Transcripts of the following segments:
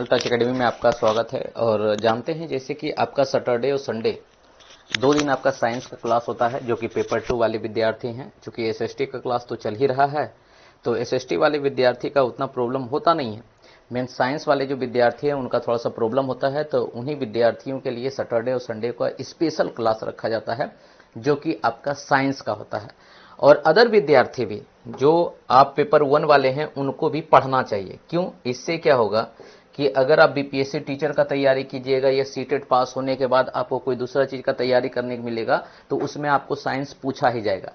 Touch academy में आपका स्वागत है। और जानते हैं जैसे कि आपका सैटरडे और संडे 2 दिन आपका साइंस का क्लास होता है, जो कि पेपर 2 वाले विद्यार्थी हैं। चूंकि एसएसटी का क्लास तो चल ही रहा है, तो एसएसटी वाले विद्यार्थी का उतना प्रॉब्लम होता नहीं है। मेन साइंस वाले जो विद्यार्थी हैं उनका थोड़ा सा प्रॉब्लम होता है, तो उन्हीं विद्यार्थियों के लिए सैटरडे और संडे का स्पेशल क्लास रखा जाता है, जो कि आपका साइंस का होता है। और अदर विद्यार्थी भी जो आप पेपर 1 वाले हैं उनको भी पढ़ना चाहिए। क्यों? इससे क्या होगा कि अगर आप बीपीएससी टीचर का तैयारी कीजिएगा या सीटेट पास होने के बाद आपको कोई दूसरा चीज का तैयारी करने को मिलेगा, तो उसमें आपको साइंस पूछा ही जाएगा।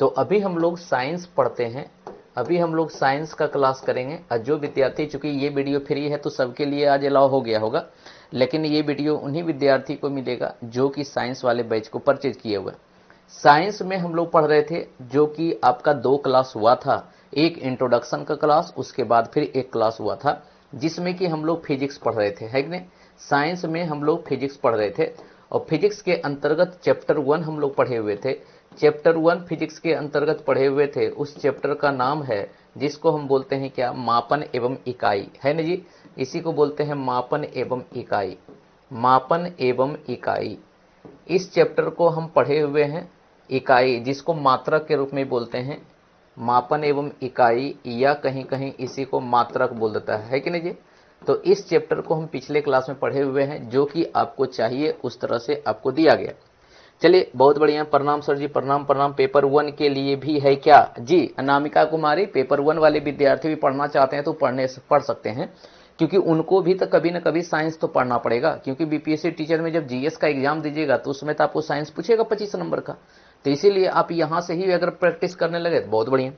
तो अभी हम लोग साइंस पढ़ते हैं, अभी हम लोग साइंस का क्लास करेंगे। और जो विद्यार्थी, चूंकि ये वीडियो फ्री है तो सबके लिए आज अलाउ हो गया होगा, लेकिन ये वीडियो उन्हीं विद्यार्थी को मिलेगा जो कि साइंस वाले बैच को परचेज किए हुए। साइंस में हम लोग पढ़ रहे थे, जो कि आपका 2 क्लास हुआ था। एक इंट्रोडक्शन का क्लास, उसके बाद फिर एक क्लास हुआ था जिसमें कि हम लोग फिजिक्स पढ़ रहे थे, है कि नहीं। साइंस में हम लोग फिजिक्स पढ़ रहे थे और फिजिक्स के अंतर्गत चैप्टर 1 हम लोग पढ़े हुए थे। चैप्टर 1 फिजिक्स के अंतर्गत पढ़े हुए थे, उस चैप्टर का नाम है जिसको हम बोलते हैं क्या, मापन एवं इकाई, है ना जी। इसी को बोलते हैं मापन एवं इकाई, मापन एवं इकाई। इस चैप्टर को हम पढ़े हुए हैं। इकाई जिसको मात्रक के रूप में बोलते हैं, मापन एवं इकाई, या कहीं कहीं इसी को मात्रक बोल देता है कि नहीं जी। तो इस चैप्टर को हम पिछले क्लास में पढ़े हुए हैं, जो कि आपको चाहिए उस तरह से आपको दिया गया। चलिए, बहुत बढ़िया, प्रणाम सर जी, प्रणाम प्रणाम। पेपर 1 के लिए भी है क्या जी? अनामिका कुमारी, पेपर 1 वाले विद्यार्थी भी पढ़ना चाहते हैं तो पढ़ सकते हैं, क्योंकि उनको भी तो कभी ना कभी साइंस तो पढ़ना पड़ेगा। क्योंकि बीपीएससी टीचर में जब जीएस का एग्जाम दीजिएगा तो उसमें तो आपको साइंस पूछेगा 25 नंबर का, तो इसीलिए आप यहां से ही अगर प्रैक्टिस करने लगे तो बहुत बढ़िया।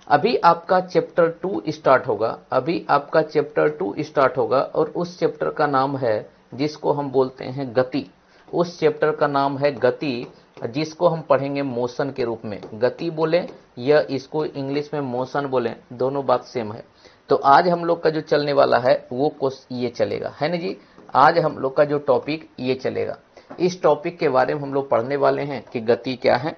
अभी आपका चैप्टर 2 स्टार्ट होगा, अभी आपका चैप्टर 2 स्टार्ट होगा, और उस चैप्टर का नाम है जिसको हम बोलते हैं गति। उस चैप्टर का नाम है गति, जिसको हम पढ़ेंगे मोशन के रूप में। गति बोले या इसको इंग्लिश में मोशन बोले, दोनों बात सेम है। तो आज हम लोग का जो चलने वाला है वो ये चलेगा, है ना जी। आज हम लोग का जो टॉपिक ये चलेगा, इस टॉपिक के बारे में हम लोग पढ़ने वाले हैं कि गति क्या है,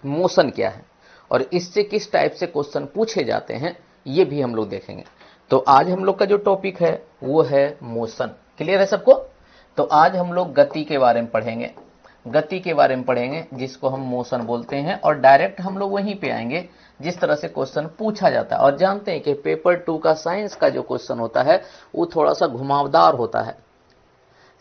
मोशन क्या है, और इससे किस टाइप से क्वेश्चन पूछे जाते हैं, ये भी हम लोग देखेंगे। तो आज हम लोग का जो टॉपिक है वो है मोशन। क्लियर है सबको? तो आज हम लोग गति के बारे में पढ़ेंगे, गति के बारे में पढ़ेंगे, जिसको हम मोशन बोलते हैं। और डायरेक्ट हम लोग वहीं पे आएंगे जिस तरह से क्वेश्चन पूछा जाता है। और जानते हैं कि पेपर 2 का साइंस का जो क्वेश्चन होता है वो थोड़ा सा घुमावदार होता है।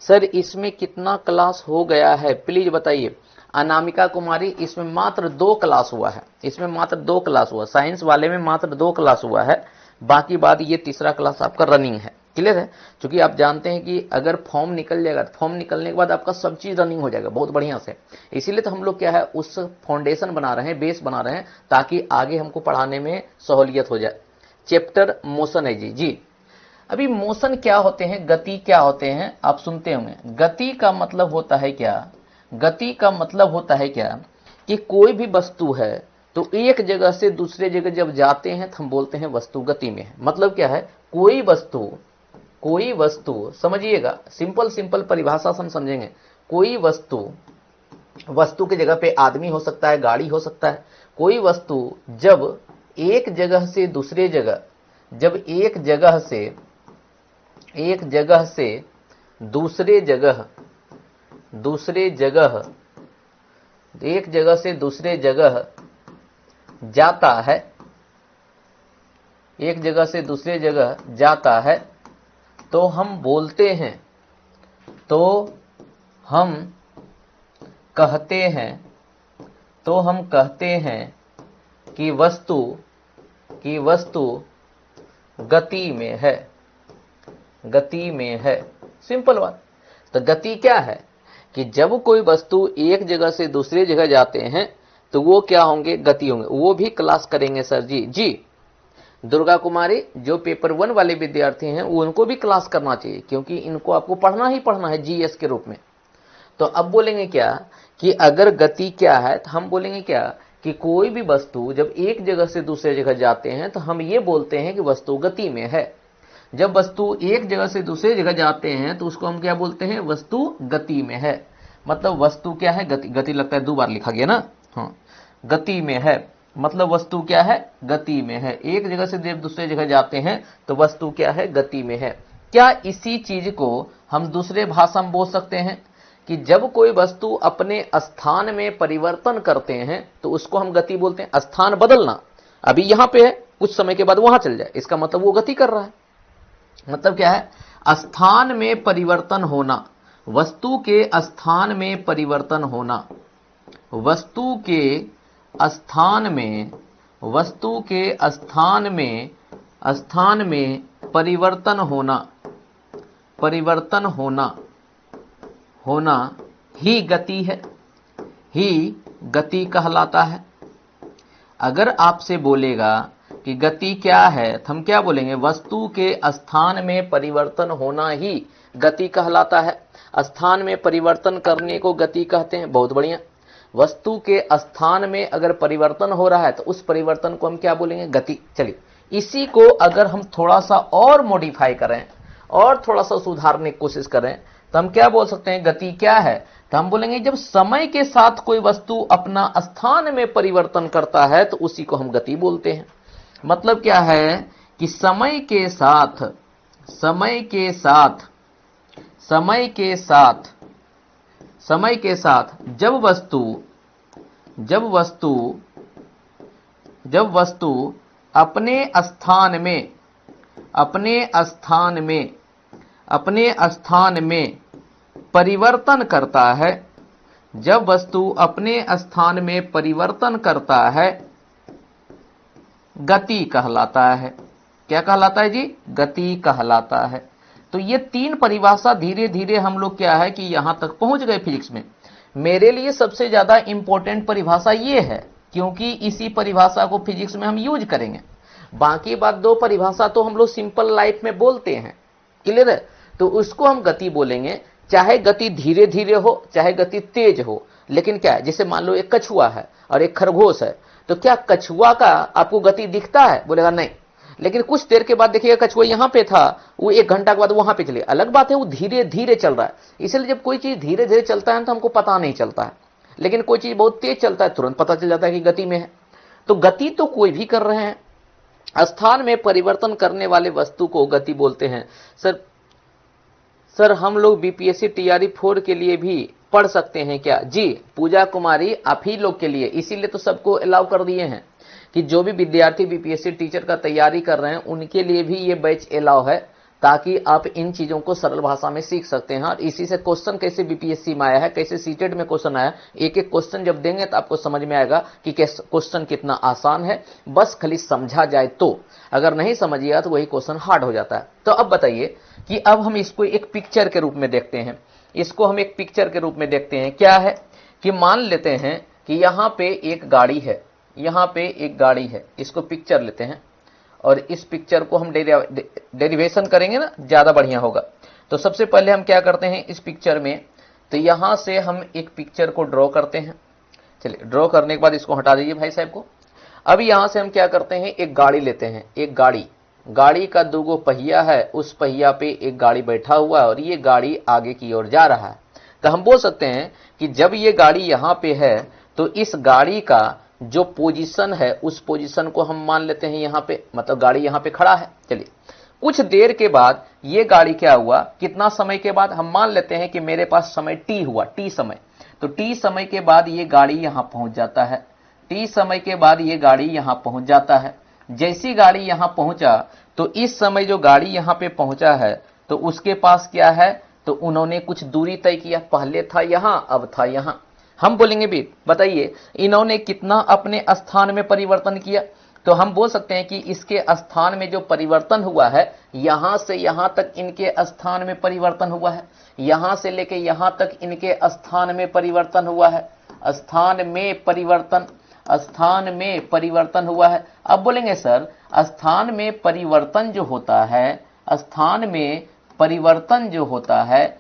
सर इसमें कितना क्लास हो गया है, प्लीज बताइए। अनामिका कुमारी, इसमें मात्र 2 क्लास हुआ है, इसमें मात्र 2 क्लास हुआ, साइंस वाले में मात्र 2 क्लास हुआ है। बाकी बाद ये तीसरा क्लास आपका रनिंग है। क्लियर है? क्योंकि आप जानते हैं कि अगर फॉर्म निकल जाएगा, फॉर्म निकलने के बाद आपका सब चीज रनिंग हो जाएगा बहुत बढ़िया से। इसीलिए तो हम लोग क्या है, उस फाउंडेशन बना रहे हैं, बेस बना रहे हैं, ताकि आगे हमको पढ़ाने में सहूलियत हो जाए। चैप्टर मोशन है जी। जी, अभी मोशन क्या होते हैं, गति क्या होते हैं, आप सुनते होंगे। गति का मतलब होता है क्या, गति का मतलब होता है क्या कि कोई भी वस्तु है तो एक जगह से दूसरे जगह जब जाते हैं तो हम बोलते हैं वस्तु गति में है। मतलब क्या है, कोई वस्तु समझिएगा, सिंपल सिंपल परिभाषा से हम समझेंगे। कोई वस्तु की जगह पे आदमी हो सकता है, गाड़ी हो सकता है। कोई वस्तु जब एक जगह से दूसरे जगह, जब एक जगह से दूसरे जगह, एक जगह से दूसरे जगह जाता है, एक जगह से दूसरे जगह जाता है, तो हम बोलते हैं, तो हम कहते हैं कि वस्तु गति में है, गति में है। सिंपल बात। तो गति क्या है कि जब कोई वस्तु एक जगह से दूसरी जगह जाते हैं तो वो क्या होंगे, गति होंगे। वो भी क्लास करेंगे सर जी। जी दुर्गा कुमारी, जो पेपर 1 वाले विद्यार्थी हैं उनको भी क्लास करना चाहिए, क्योंकि इनको आपको पढ़ना ही पढ़ना है जीएस के रूप में। तो अब बोलेंगे क्या कि अगर गति क्या है, तो हम बोलेंगे क्या कि कोई भी वस्तु जब एक जगह से दूसरे जगह जाते हैं तो हम ये बोलते हैं कि वस्तु गति में है। जब वस्तु एक जगह से दूसरी जगह जाते हैं तो उसको हम क्या बोलते हैं, वस्तु गति में है। मतलब वस्तु क्या है, गति। गति लगता है 2 बार लिखा गया ना, हाँ, गति में है। मतलब वस्तु क्या है, गति में है। एक जगह से जब दूसरे जगह जाते हैं तो वस्तु क्या है, गति में है। क्या इसी चीज को हम दूसरे भाषा में बोल सकते हैं कि जब कोई वस्तु अपने स्थान में परिवर्तन करते हैं तो उसको हम गति बोलते हैं। स्थान बदलना, अभी यहां पे है, कुछ समय के बाद वहां चल जाए, इसका मतलब वो गति कर रहा है। मतलब क्या है? स्थान में परिवर्तन होना, वस्तु के स्थान में परिवर्तन होना, वस्तु के स्थान में परिवर्तन होना ही गति है, ही गति कहलाता है। अगर आपसे बोलेगा कि गति क्या है, तो हम क्या बोलेंगे? वस्तु के स्थान में परिवर्तन होना ही गति कहलाता है। स्थान में परिवर्तन करने को गति कहते हैं। बहुत बढ़िया। वस्तु के स्थान में अगर परिवर्तन हो रहा है तो उस परिवर्तन को हम क्या बोलेंगे? गति। चलिए, इसी को अगर हम थोड़ा सा और मॉडिफाई करें और थोड़ा सा सुधारने की कोशिश करें तो हम क्या बोल सकते हैं? गति क्या है? तो हम बोलेंगे जब समय के साथ कोई वस्तु अपना स्थान में परिवर्तन करता है तो उसी को हम गति बोलते हैं। मतलब क्या है कि समय के साथ जब वस्तु अपने स्थान में परिवर्तन करता है, जब वस्तु अपने स्थान में परिवर्तन करता है, गति कहलाता है। क्या कहलाता है जी? गति कहलाता है। तो ये तीन परिभाषा धीरे धीरे हम लोग क्या है कि यहां तक पहुंच गए फिजिक्स में। मेरे लिए सबसे ज्यादा इंपॉर्टेंट परिभाषा ये है, क्योंकि इसी परिभाषा को फिजिक्स में हम यूज करेंगे। बाकी बात दो परिभाषा तो हम लोग सिंपल लाइफ में बोलते हैं, क्लियर है? तो उसको हम गति बोलेंगे, चाहे गति धीरे धीरे हो चाहे गति तेज हो। लेकिन क्या है, जैसे मान लो एक कछुआ है और एक खरगोश है, तो क्या कछुआ का आपको गति दिखता है? बोलेगा नहीं। लेकिन कुछ देर के बाद देखिएगा कछुआ यहां पे था, वो 1 घंटा के बाद वहां पे चले। अलग बात है, वो धीरे धीरे चल रहा है। इसलिए जब कोई चीज धीरे धीरे चलता है तो हमको पता नहीं चलता है, लेकिन कोई चीज बहुत तेज चलता है तुरंत पता चल जाता है कि गति में है। तो गति तो कोई भी कर रहे हैं। स्थान में परिवर्तन करने वाले वस्तु को गति बोलते हैं। सर हम लोग बीपीएससी टीआरई 4 के लिए भी पढ़ सकते हैं क्या? जी पूजा कुमारी, आप ही लोग के लिए, इसीलिए तो सबको अलाउ कर दिए हैं कि जो भी विद्यार्थी बीपीएससी टीचर का तैयारी कर रहे हैं उनके लिए भी ये बैच अलाउ है, ताकि आप इन चीजों को सरल भाषा में सीख सकते हैं। और इसी से क्वेश्चन कैसे बीपीएससी में आया है, कैसे सीटेट में क्वेश्चन आया, एक एक क्वेश्चन जब देंगे तो आपको समझ में आएगा कि क्वेश्चन कितना आसान है। बस खाली समझा जाए तो, अगर नहीं समझिएगा तो वही क्वेश्चन हार्ड हो जाता है। तो अब बताइए कि अब हम इसको एक पिक्चर के रूप में देखते हैं। इसको हम एक पिक्चर के रूप में देखते हैं। क्या है कि मान लेते हैं कि यहां पे एक गाड़ी है, यहां पे एक गाड़ी है, इसको पिक्चर लेते हैं और इस पिक्चर को हम डेरिवेशन करेंगे ना, ज्यादा बढ़िया होगा। तो सबसे पहले हम क्या करते हैं इस पिक्चर में, तो यहां से हम एक पिक्चर को ड्रॉ करते हैं। चलिए, ड्रॉ करने के बाद इसको हटा दीजिए भाई साहब को। अब यहां से हम क्या करते हैं, एक गाड़ी लेते हैं। एक गाड़ी का 2 पहिया है, उस पहिया पे एक गाड़ी बैठा हुआ है और ये गाड़ी आगे की ओर जा रहा है। तो हम बोल सकते हैं कि जब ये गाड़ी यहां पे है तो इस गाड़ी का जो पोजीशन है उस पोजीशन को हम मान लेते हैं यहां पे, मतलब गाड़ी यहां पे खड़ा है। चलिए, कुछ देर के बाद ये गाड़ी क्या हुआ, कितना समय के बाद, हम मान लेते हैं कि मेरे पास समय t हुआ, t समय। तो t समय के बाद ये गाड़ी यहां पहुंच जाता है, t समय के बाद ये गाड़ी यहां पहुंच जाता है। जैसी गाड़ी यहां पहुंचा तो इस समय जो गाड़ी यहां पे पहुंचा है तो उसके पास क्या है, तो उन्होंने कुछ दूरी तय किया। पहले था यहां, अब था यहां। हम बोलेंगे भी, बताइए इन्होंने कितना अपने स्थान में परिवर्तन किया। तो हम बोल सकते हैं कि इसके स्थान में जो परिवर्तन हुआ है, यहां से यहां तक इनके स्थान में परिवर्तन हुआ है, यहां से लेके यहां तक इनके स्थान में परिवर्तन हुआ है। स्थान में परिवर्तन हुआ है। अब बोलेंगे सर स्थान में परिवर्तन जो होता है, स्थान में परिवर्तन जो होता है,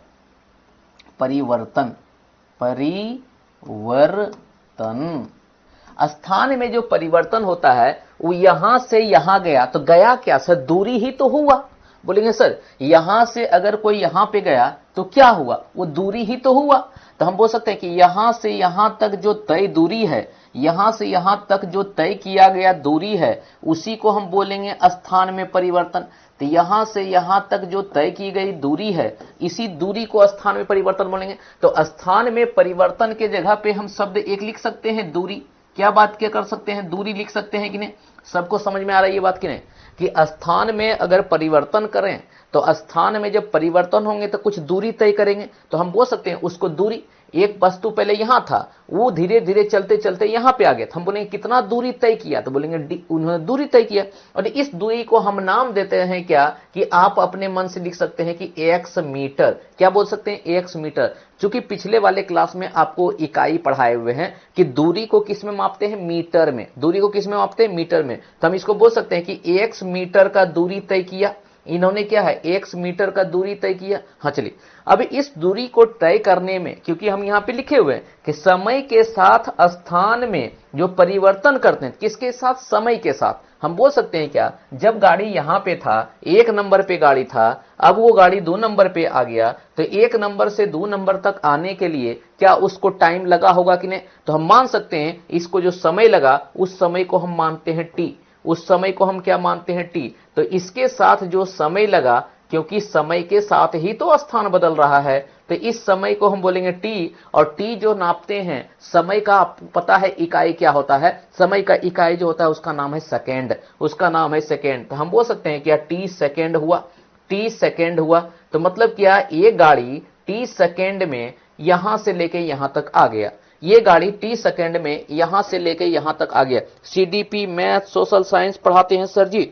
स्थान में जो परिवर्तन होता है वो यहां से यहां गया, तो गया क्या सर, दूरी ही तो हुआ। बोलेंगे सर यहां से अगर कोई यहां पे गया तो क्या हुआ, वो दूरी ही तो हुआ। तो हम बोल सकते हैं कि यहां से यहां तक जो तय दूरी है, यहां से यहां तक जो तय किया गया दूरी है उसी को हम बोलेंगे स्थान में परिवर्तन। तो यहां से यहां तक जो तय की गई दूरी है इसी दूरी को स्थान में परिवर्तन बोलेंगे। तो स्थान में परिवर्तन के जगह पे हम शब्द एक लिख सकते हैं, दूरी। क्या बात क्या कर सकते हैं, दूरी लिख सकते हैं कि नहीं? सबको समझ में आ रहा है ये बात कि नहीं, कि स्थान में अगर परिवर्तन करें तो स्थान में जब परिवर्तन होंगे तो कुछ दूरी तय करेंगे, तो हम बोल सकते हैं उसको दूरी। एक वस्तु पहले यहां था, वो धीरे धीरे चलते चलते यहां पे आ गया, तो हम बोलेंगे कितना दूरी तय किया, तो बोलेंगे उन्होंने दूरी तय किया। और इस दूरी को हम नाम देते हैं क्या, कि आप अपने मन से लिख सकते हैं कि x मीटर। क्या बोल सकते हैं, x मीटर। चूंकि पिछले वाले क्लास में आपको इकाई पढ़ाए हुए हैं कि दूरी को किस में मापते हैं, मीटर में। दूरी को किस में मापते हैं, मीटर में। तो हम इसको बोल सकते हैं कि x मीटर का दूरी तय किया। इन्होंने क्या है, x मीटर का दूरी तय किया। हाँ चलिए, अब इस दूरी को तय करने में, क्योंकि हम यहां पे लिखे हुए हैं कि समय के साथ स्थान में जो परिवर्तन करते हैं, किसके साथ, समय के साथ। हम बोल सकते हैं क्या, जब गाड़ी यहां पे था, 1 नंबर पे गाड़ी था, अब वो गाड़ी 2 नंबर पे आ गया, तो 1 नंबर से 2 नंबर तक आने के लिए क्या उसको टाइम लगा होगा कि नहीं? तो हम मान सकते हैं इसको जो समय लगा उस समय को हम मानते हैं t। उस समय को हम क्या मानते हैं, t। तो इसके साथ जो समय लगा, क्योंकि समय के साथ ही तो स्थान बदल रहा है, तो इस समय को हम बोलेंगे t। और t जो नापते हैं समय का, आपको पता है इकाई क्या होता है, समय का इकाई जो होता है उसका नाम है सेकेंड, उसका नाम है सेकेंड। तो हम बोल सकते हैं क्या, t सेकेंड हुआ, t सेकेंड हुआ। तो मतलब क्या, ये गाड़ी t सेकेंड में यहां से लेके यहां तक आ गया, ये गाड़ी t सेकेंड में यहां से लेके यहां तक आ गया। सीडीपी मैथ सोशल साइंस पढ़ाते हैं सर जी?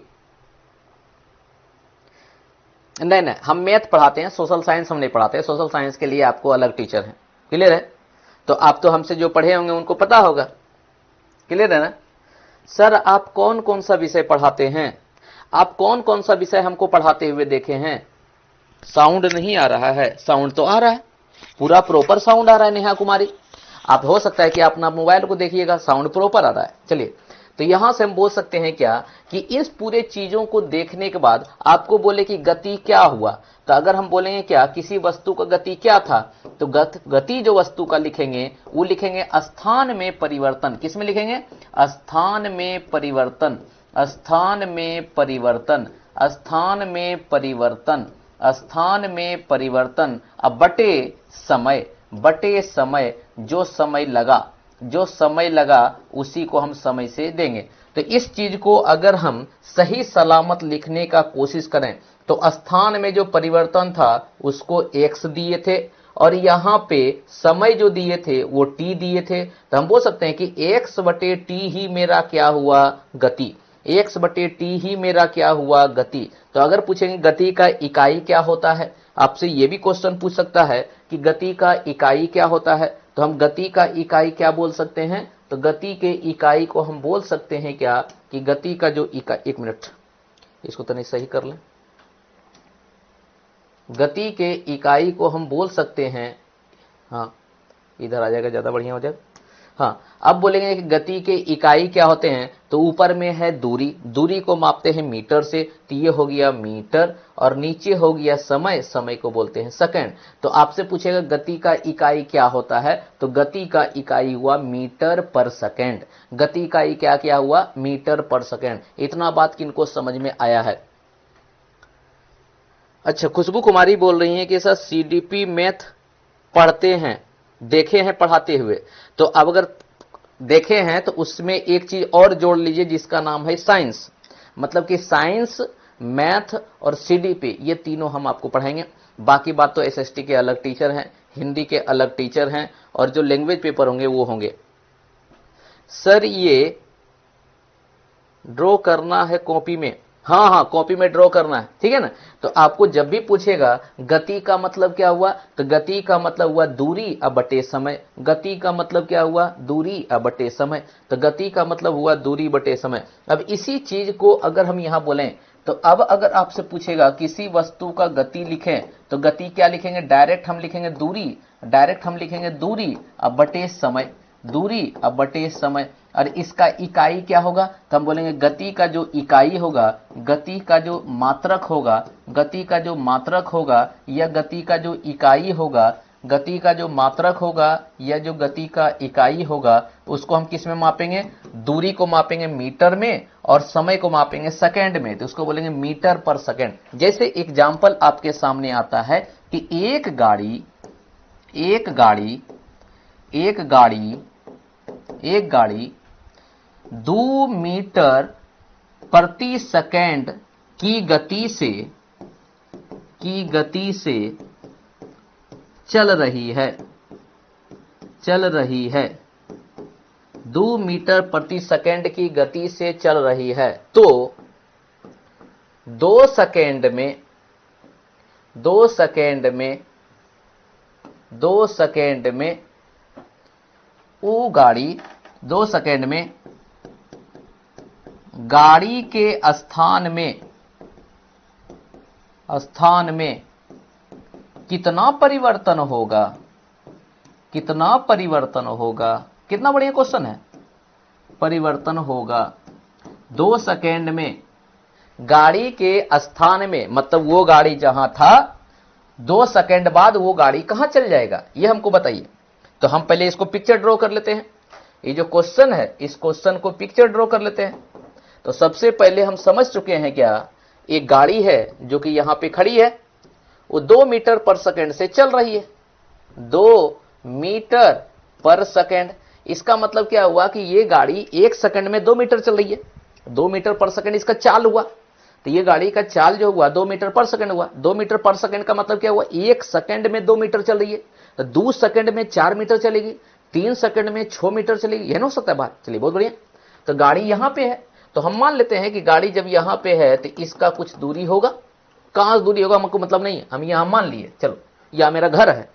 नहीं, हम मैथ पढ़ाते हैं, सोशल साइंस हम नहीं पढ़ाते। सोशल साइंस के लिए आपको अलग टीचर हैं, क्लियर है? तो आप तो हमसे जो पढ़े होंगे उनको पता होगा, क्लियर है ना? सर आप कौन कौन सा विषय पढ़ाते हैं, आप कौन कौन सा विषय हमको पढ़ाते हुए देखे हैं? साउंड नहीं आ रहा है, साउंड तो आ रहा है, पूरा प्रॉपर साउंड आ रहा है नेहा कुमारी। आप हो सकता है कि अपना मोबाइल को देखिएगा, साउंड प्रॉपर आ रहा है। चलिए, तो यहां से हम बोल सकते हैं क्या, कि इस पूरे चीजों को देखने के बाद आपको बोले कि गति क्या हुआ। तो अगर हम बोलेंगे क्या, किसी वस्तु का गति क्या था, तो गति जो वस्तु का लिखेंगे वो लिखेंगे स्थान में परिवर्तन। किस में लिखेंगे, स्थान में परिवर्तन, स्थान में परिवर्तन, स्थान में परिवर्तन, स्थान में परिवर्तन। अब बटे समय, बटे समय, जो समय लगा, जो समय लगा उसी को हम समय से देंगे। तो इस चीज को अगर हम सही सलामत लिखने का कोशिश करें तो स्थान में जो परिवर्तन था उसको x दिए थे, और यहां पे समय जो दिए थे वो t दिए थे। तो हम बोल सकते हैं कि x बटे t ही मेरा क्या हुआ, गति। x बटे t ही मेरा क्या हुआ, गति। तो अगर पूछेंगे गति का इकाई क्या होता है, आपसे ये भी क्वेश्चन पूछ सकता है कि गति का इकाई क्या होता है, तो हम गति का इकाई क्या बोल सकते हैं, तो गति के इकाई को हम बोल सकते हैं क्या, कि गति का जो इकाई, 1 मिनट इसको तो नहीं सही कर लें, गति के इकाई को हम बोल सकते हैं, हाँ इधर आ जाएगा, ज्यादा बढ़िया हो जाएगा। हाँ, अब बोलेंगे कि गति के इकाई क्या होते हैं, तो ऊपर में है दूरी, दूरी को मापते हैं मीटर से, तो ये हो गया मीटर, और नीचे हो गया समय, समय को बोलते हैं सेकंड। तो आपसे पूछेगा गति का इकाई क्या होता है, तो गति का इकाई हुआ मीटर पर सेकंड। गति का इकाई क्या हुआ, मीटर पर सेकंड। इतना बात किनको समझ में आया है? अच्छा, खुशबू कुमारी बोल रही हैं कि सर सीडीपी मैथ पढ़ते हैं, देखे हैं पढ़ाते हुए। तो अब अगर देखे हैं तो उसमें एक चीज और जोड़ लीजिए जिसका नाम है साइंस। मतलब कि साइंस, मैथ और सीडीपी, ये तीनों हम आपको पढ़ाएंगे। बाकी बात तो एसएसटी के अलग टीचर हैं, हिंदी के अलग टीचर हैं, और जो लैंग्वेज पेपर होंगे वो होंगे। सर ये ड्रॉ करना है कॉपी में, हाँ कॉपी में ड्रॉ करना है, ठीक है ना। तो आपको जब भी पूछेगा गति का मतलब क्या हुआ, तो गति का मतलब हुआ दूरी अब बटे समय। गति का मतलब क्या हुआ, दूरी अब बटे समय। तो गति का मतलब हुआ दूरी बटे समय। अब इसी चीज को अगर हम यहां बोलें, तो अब अगर आपसे पूछेगा किसी वस्तु का गति लिखें, तो गति क्या लिखेंगे, डायरेक्ट हम लिखेंगे दूरी, डायरेक्ट हम लिखेंगे दूरी अब बटे समय, दूरी अब बटे समय। और इसका इकाई क्या होगा, तो हम बोलेंगे गति का जो इकाई होगा, गति का जो मात्रक होगा, गति का जो मात्रक होगा, या गति का जो इकाई होगा, गति का जो मात्रक होगा या जो गति का इकाई होगा उसको हम किस में मापेंगे, दूरी को मापेंगे मीटर में और समय को मापेंगे सेकंड में, तो उसको बोलेंगे मीटर पर सेकंड। जैसे एग्जांपल आपके सामने आता है कि एक गाड़ी 2 मीटर प्रति सेकंड की गति से चल रही है 2 मीटर प्रति सेकंड की गति से चल रही है, तो 2 सेकंड में वो गाड़ी के स्थान में कितना परिवर्तन होगा। कितना बढ़िया क्वेश्चन है। परिवर्तन होगा 2 सेकंड में गाड़ी के स्थान में, मतलब वो गाड़ी जहां था 2 सेकंड बाद वो गाड़ी कहां चल जाएगा, ये हमको बताइए। तो हम पहले इसको पिक्चर ड्रॉ कर लेते हैं। ये जो क्वेश्चन है इस क्वेश्चन को पिक्चर ड्रॉ कर लेते हैं। तो सबसे पहले हम समझ चुके हैं क्या, एक गाड़ी है जो कि यहां पे खड़ी है, वो 2 मीटर पर सेकंड से चल रही है। 2 मीटर पर सेकंड, इसका मतलब क्या हुआ कि ये गाड़ी 1 सेकंड में 2 मीटर चल रही है। 2 मीटर पर सेकंड इसका चाल हुआ, तो ये गाड़ी का चाल जो हुआ 2 मीटर पर सेकंड हुआ। 2 मीटर पर सेकंड का मतलब क्या हुआ, 1 सेकंड में 2 मीटर चल रही है, तो 2 सेकंड में 4 मीटर चलेगी, 3 सेकंड में 6 मीटर चलेगी, यह नहीं हो सकता है बात। चलिए बहुत बढ़िया। तो गाड़ी यहां पे है, तो हम मान लेते हैं कि गाड़ी जब यहां पे है तो इसका कुछ दूरी होगा। कहां दूरी होगा हमको मतलब नहीं है, हम यहां मान लिए, चलो यह मेरा घर है।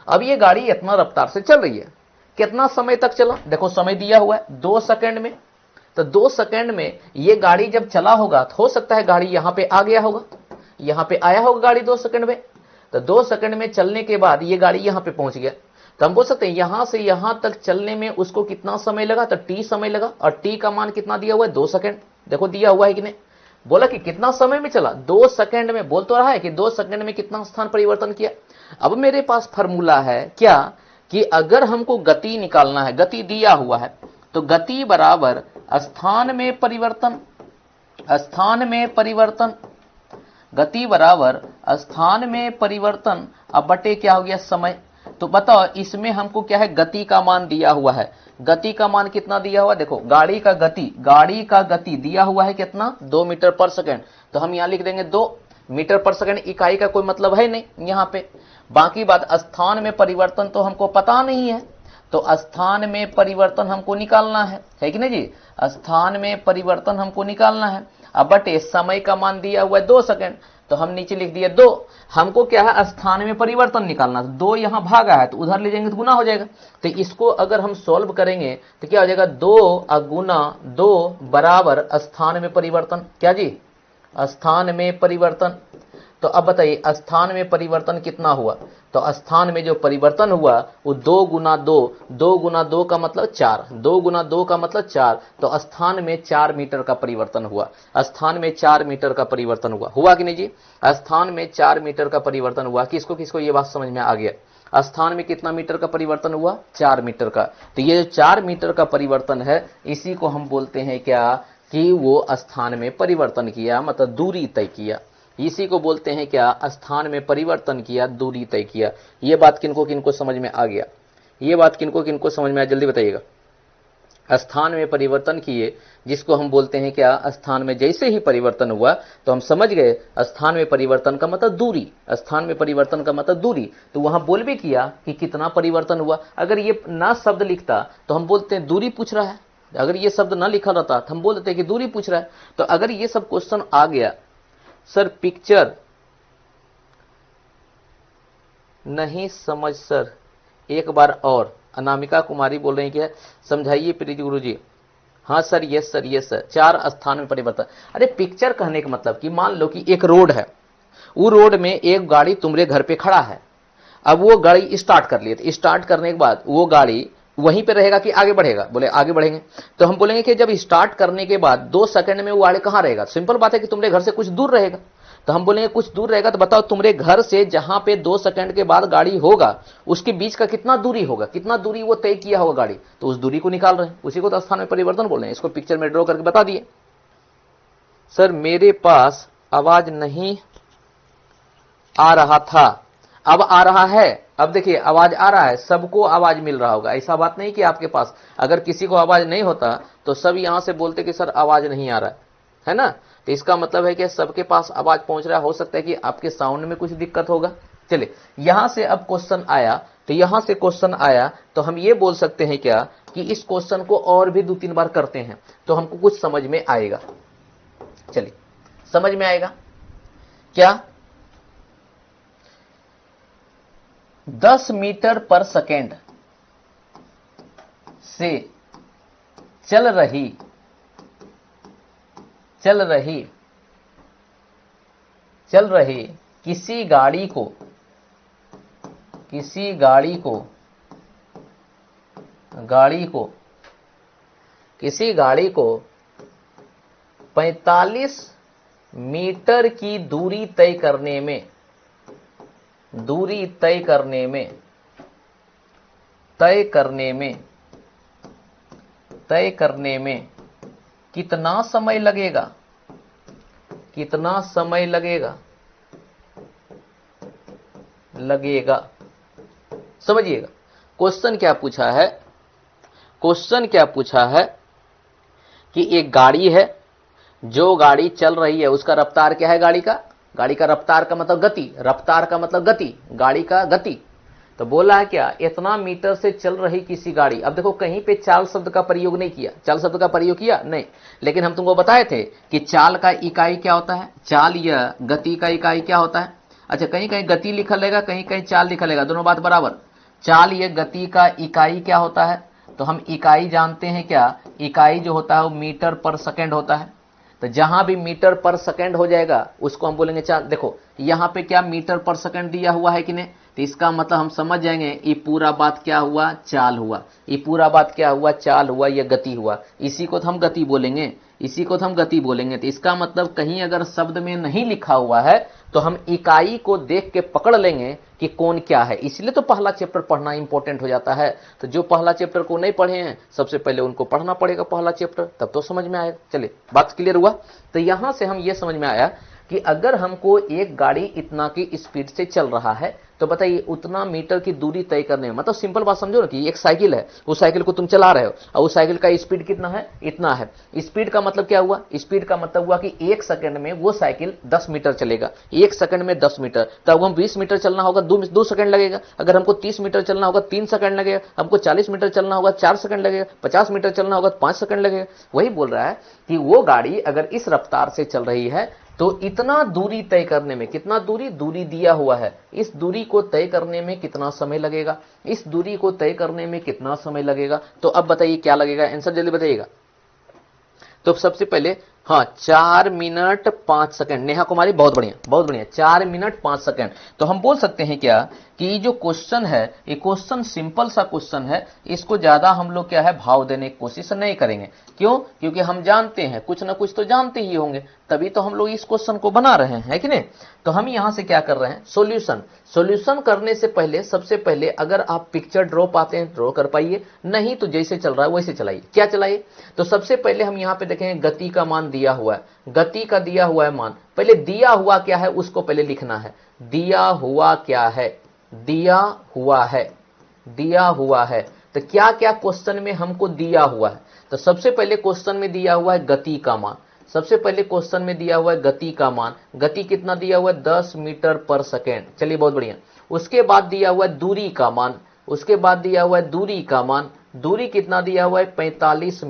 अब ये गाड़ी इतना रफ्तार से चल रही है, कितना समय तक चला, देखो समय दिया हुआ है 2 सेकंड में। तो 2 सेकंड में ये गाड़ी जब चला होगा तो हो सकता है गाड़ी यहां पे आ गया होगा, यहां पे आया होगा गाड़ी 2 सेकंड में। तो 2 सेकंड में चलने के बाद ये गाड़ी यहां पे पहुंच गया। तो हम बोल सकते हैं यहां से यहां तक चलने में उसको कितना समय लगा, तो टी समय लगा, और टी का मान कितना दिया हुआ है 2 सेकंड। देखो दिया हुआ है कि नहीं, बोला कि कितना समय में चला, 2 सेकंड में। बोल तो रहा है कि 2 सेकंड में कितना स्थान परिवर्तन किया। अब मेरे पास फॉर्मूला है क्या, कि अगर हमको गति निकालना है, गति दिया हुआ है, तो गति बराबर स्थान में परिवर्तन, गति बराबर स्थान में परिवर्तन अब बटे क्या हो गया, समय। तो बताओ इसमें हमको क्या है, गति का मान दिया हुआ है। गति का मान कितना दिया हुआ, देखो गाड़ी का गति दिया हुआ है कितना, 2 मीटर पर सेकंड। तो हम यहां लिख देंगे 2 मीटर पर सेकंड, इकाई का कोई मतलब है नहीं यहां पे। बाकी बात स्थान में परिवर्तन तो हमको पता नहीं है, तो स्थान में परिवर्तन हमको निकालना है कि नहीं जी। स्थान में परिवर्तन हमको निकालना है। अब बटे समय का मान दिया हुआ है 2 सेकंड, तो हम नीचे लिख दिए 2। हमको क्या है, स्थान में परिवर्तन निकालना। 2 यहां भागा है तो उधर ले जाएंगे तो गुना हो जाएगा। तो इसको अगर हम सॉल्व करेंगे तो क्या हो जाएगा, 2 गुना 2 बराबर स्थान में परिवर्तन। क्या जी, स्थान में परिवर्तन। तो अब बताइए स्थान में परिवर्तन कितना हुआ, तो स्थान में जो परिवर्तन हुआ वो 2 गुना 2 का मतलब 4, 2 गुना 2 का मतलब 4। तो स्थान में 4 मीटर का परिवर्तन हुआ। स्थान में 4 मीटर का परिवर्तन हुआ कि नहीं जी। स्थान में 4 मीटर का परिवर्तन हुआ। किसको किसको ये बात समझ में आ गया, स्थान में कितना मीटर का परिवर्तन हुआ, 4 मीटर का। तो ये जो 4 मीटर का परिवर्तन है इसी को हम बोलते हैं क्या, कि वो स्थान में परिवर्तन किया, मतलब दूरी तय किया। इसी को बोलते हैं क्या, स्थान में परिवर्तन किया, दूरी तय किया। ये बात किनको किनको समझ में आ गया, ये बात किनको किनको समझ में आया, जल्दी बताइएगा। स्थान में परिवर्तन किए जिसको हम बोलते हैं क्या, स्थान में जैसे ही परिवर्तन हुआ तो हम समझ गए स्थान में परिवर्तन का मतलब दूरी, स्थान में परिवर्तन का मतलब दूरी। तो वहां बोल भी किया कि कितना परिवर्तन हुआ। अगर ये ना शब्द लिखता तो हम बोलते हैं दूरी पूछ रहा है, अगर ये शब्द ना लिखा रहता तो हम बोल देते कि दूरी पूछ रहा है। तो अगर ये सब क्वेश्चन आ गया, सर पिक्चर नहीं समझ सर, एक बार और। अनामिका कुमारी बोल रही है समझाइए प्रीति गुरु जी। हाँ sir, yes sir, yes sir. 4 स्थान में परिवर्तन। अरे पिक्चर कहने का मतलब कि मान लो कि एक रोड है, वो रोड में एक गाड़ी तुम्हारे घर पे खड़ा है। अब वो गाड़ी स्टार्ट कर लिए, तो स्टार्ट करने के बाद वो गाड़ी वहीं पे रहेगा कि आगे बढ़ेगा, बोले आगे बढ़ेंगे। तो हम बोलेंगे कि जब स्टार्ट करने के बाद 2 सेकंड में वो गाड़ी कहां रहेगा। सिंपल बात है कि तुम्हारे घर से कुछ दूर रहेगा। तो हम बोलेंगे कुछ दूर रहेगा, तो बताओ तुम्हारे घर से जहां पे 2 सेकंड के बाद गाड़ी होगा उसके बीच का कितना दूरी होगा, कितना दूरी वो तय किया होगा गाड़ी, तो उस दूरी को निकाल रहे हैं, उसी को तो स्थान में परिवर्तन बोल रहे हैं। इसको पिक्चर में ड्रॉ करके बता दिए। सर मेरे पास आवाज नहीं आ रहा था, अब आ रहा है। अब देखिए आवाज आ रहा है, सबको आवाज मिल रहा होगा, ऐसा बात नहीं कि आपके पास अगर किसी को आवाज नहीं होता तो सब यहां से बोलते कि सर आवाज नहीं आ रहा है ना। तो इसका मतलब है कि सबके पास आवाज पहुंच रहा है, हो सकता है कि आपके साउंड में कुछ दिक्कत होगा। चलिए यहां से अब क्वेश्चन आया, तो यहां से क्वेश्चन आया तो हम ये बोल सकते हैं क्या कि इस क्वेश्चन को और भी 2-3 बार करते हैं तो हमको कुछ समझ में आएगा। चलिए समझ में आएगा क्या। 10 मीटर पर सेकेंड से चल रही किसी गाड़ी को 45 मीटर की दूरी तय करने में कितना समय लगेगा। समझिएगा क्वेश्चन क्या पूछा है कि एक गाड़ी है, जो गाड़ी चल रही है उसका रफ्तार क्या है, गाड़ी का रफ्तार का मतलब गति, गाड़ी का गति। तो बोला है क्या, इतना मीटर से चल रही किसी गाड़ी। अब देखो कहीं पे चाल शब्द का प्रयोग नहीं किया, चाल शब्द का प्रयोग किया नहीं, लेकिन हम तुमको बताए थे कि चाल का इकाई क्या होता है, चाल या गति का इकाई क्या होता है। अच्छा कहीं कहीं गति लिखा लेगा, कहीं कहीं चाल लिखा लेगा, दोनों बात बराबर। चाल या गति का इकाई क्या होता है, तो हम इकाई जानते हैं क्या, इकाई जो होता है वो मीटर पर सेकेंड होता है। तो जहां भी मीटर पर सेकेंड हो जाएगा उसको हम बोलेंगे चाल। देखो यहां पे क्या मीटर पर सेकेंड दिया हुआ है कि नहीं, तो इसका मतलब हम समझ जाएंगे ये पूरा बात क्या हुआ, चाल हुआ, ये पूरा बात क्या हुआ, चाल हुआ या गति हुआ। इसी को हम गति बोलेंगे, तो इसका मतलब कहीं अगर शब्द में नहीं लिखा हुआ है तो हम इकाई को देख के पकड़ लेंगे कि कौन क्या है। इसलिए तो पहला चैप्टर पढ़ना इंपॉर्टेंट हो जाता है। तो जो पहला चैप्टर को नहीं पढ़े हैं सबसे पहले उनको पढ़ना पड़ेगा पहला चैप्टर, तब तो समझ में आएगा। चलिए बात क्लियर हुआ। तो यहां से हम ये समझ में आया कि अगर हमको एक गाड़ी इतना की स्पीड से चल रहा है तो बताइए उतना मीटर की दूरी तय करने में, मतलब सिंपल बात समझो ना कि एक साइकिल है, उस साइकिल को तुम चला रहे हो और उस साइकिल का स्पीड कितना है, इतना है। स्पीड का मतलब क्या हुआ, स्पीड का मतलब हुआ कि 1 सेकंड में वो साइकिल 10 मीटर चलेगा, 1 सेकंड में 10 मीटर। तब हम 20 मीटर चलना होगा 2 सेकंड लगेगा, अगर हमको 30 मीटर चलना होगा 3 सेकंड लगेगा, हमको 40 मीटर चलना होगा 4 सेकंड लगेगा, 50 मीटर चलना होगा 5 सेकंड लगेगा। वही बोल रहा है कि वो गाड़ी अगर इस रफ्तार से चल रही है तो इतना दूरी तय करने में, कितना दूरी दिया हुआ है, इस दूरी को तय करने में कितना समय लगेगा, तो अब बताइए क्या लगेगा, आंसर जल्दी बताइएगा। तो सबसे पहले 4 मिनट 5 सेकंड। नेहा कुमारी बहुत बढ़िया, 4 मिनट 5 सेकंड। तो हम बोल सकते हैं क्या कि जो क्वेश्चन है ये क्वेश्चन सिंपल सा क्वेश्चन है, इसको ज्यादा हम लोग क्या है भाव देने की कोशिश नहीं करेंगे। क्यों, क्योंकि हम जानते हैं कुछ ना कुछ तो जानते ही होंगे, तभी तो हम लोग इस क्वेश्चन को बना रहे हैं, है कि नहीं। तो हम यहां से क्या कर रहे हैं, सॉल्यूशन करने से पहले सबसे पहले अगर आप पिक्चर ड्रॉ पाते हैं ड्रॉ कर पाइए, नहीं तो जैसे चल रहा है वैसे चलाइए। क्या चलाइए, तो सबसे पहले हम यहां पे देखेंगे गति का मान दिया हुआ है, गति का दिया हुआ है मान। पहले दिया हुआ क्या है उसको पहले लिखना है, दिया हुआ है। तो क्या क्या क्वेश्चन में हमको दिया हुआ है, तो सबसे पहले क्वेश्चन में दिया हुआ है गति का मान। गति कितना दिया हुआ है, 10 मीटर पर सेकेंड। चलिए बहुत बढ़िया। उसके बाद दिया हुआ है दूरी का मान, दूरी कितना दिया हुआ है, 45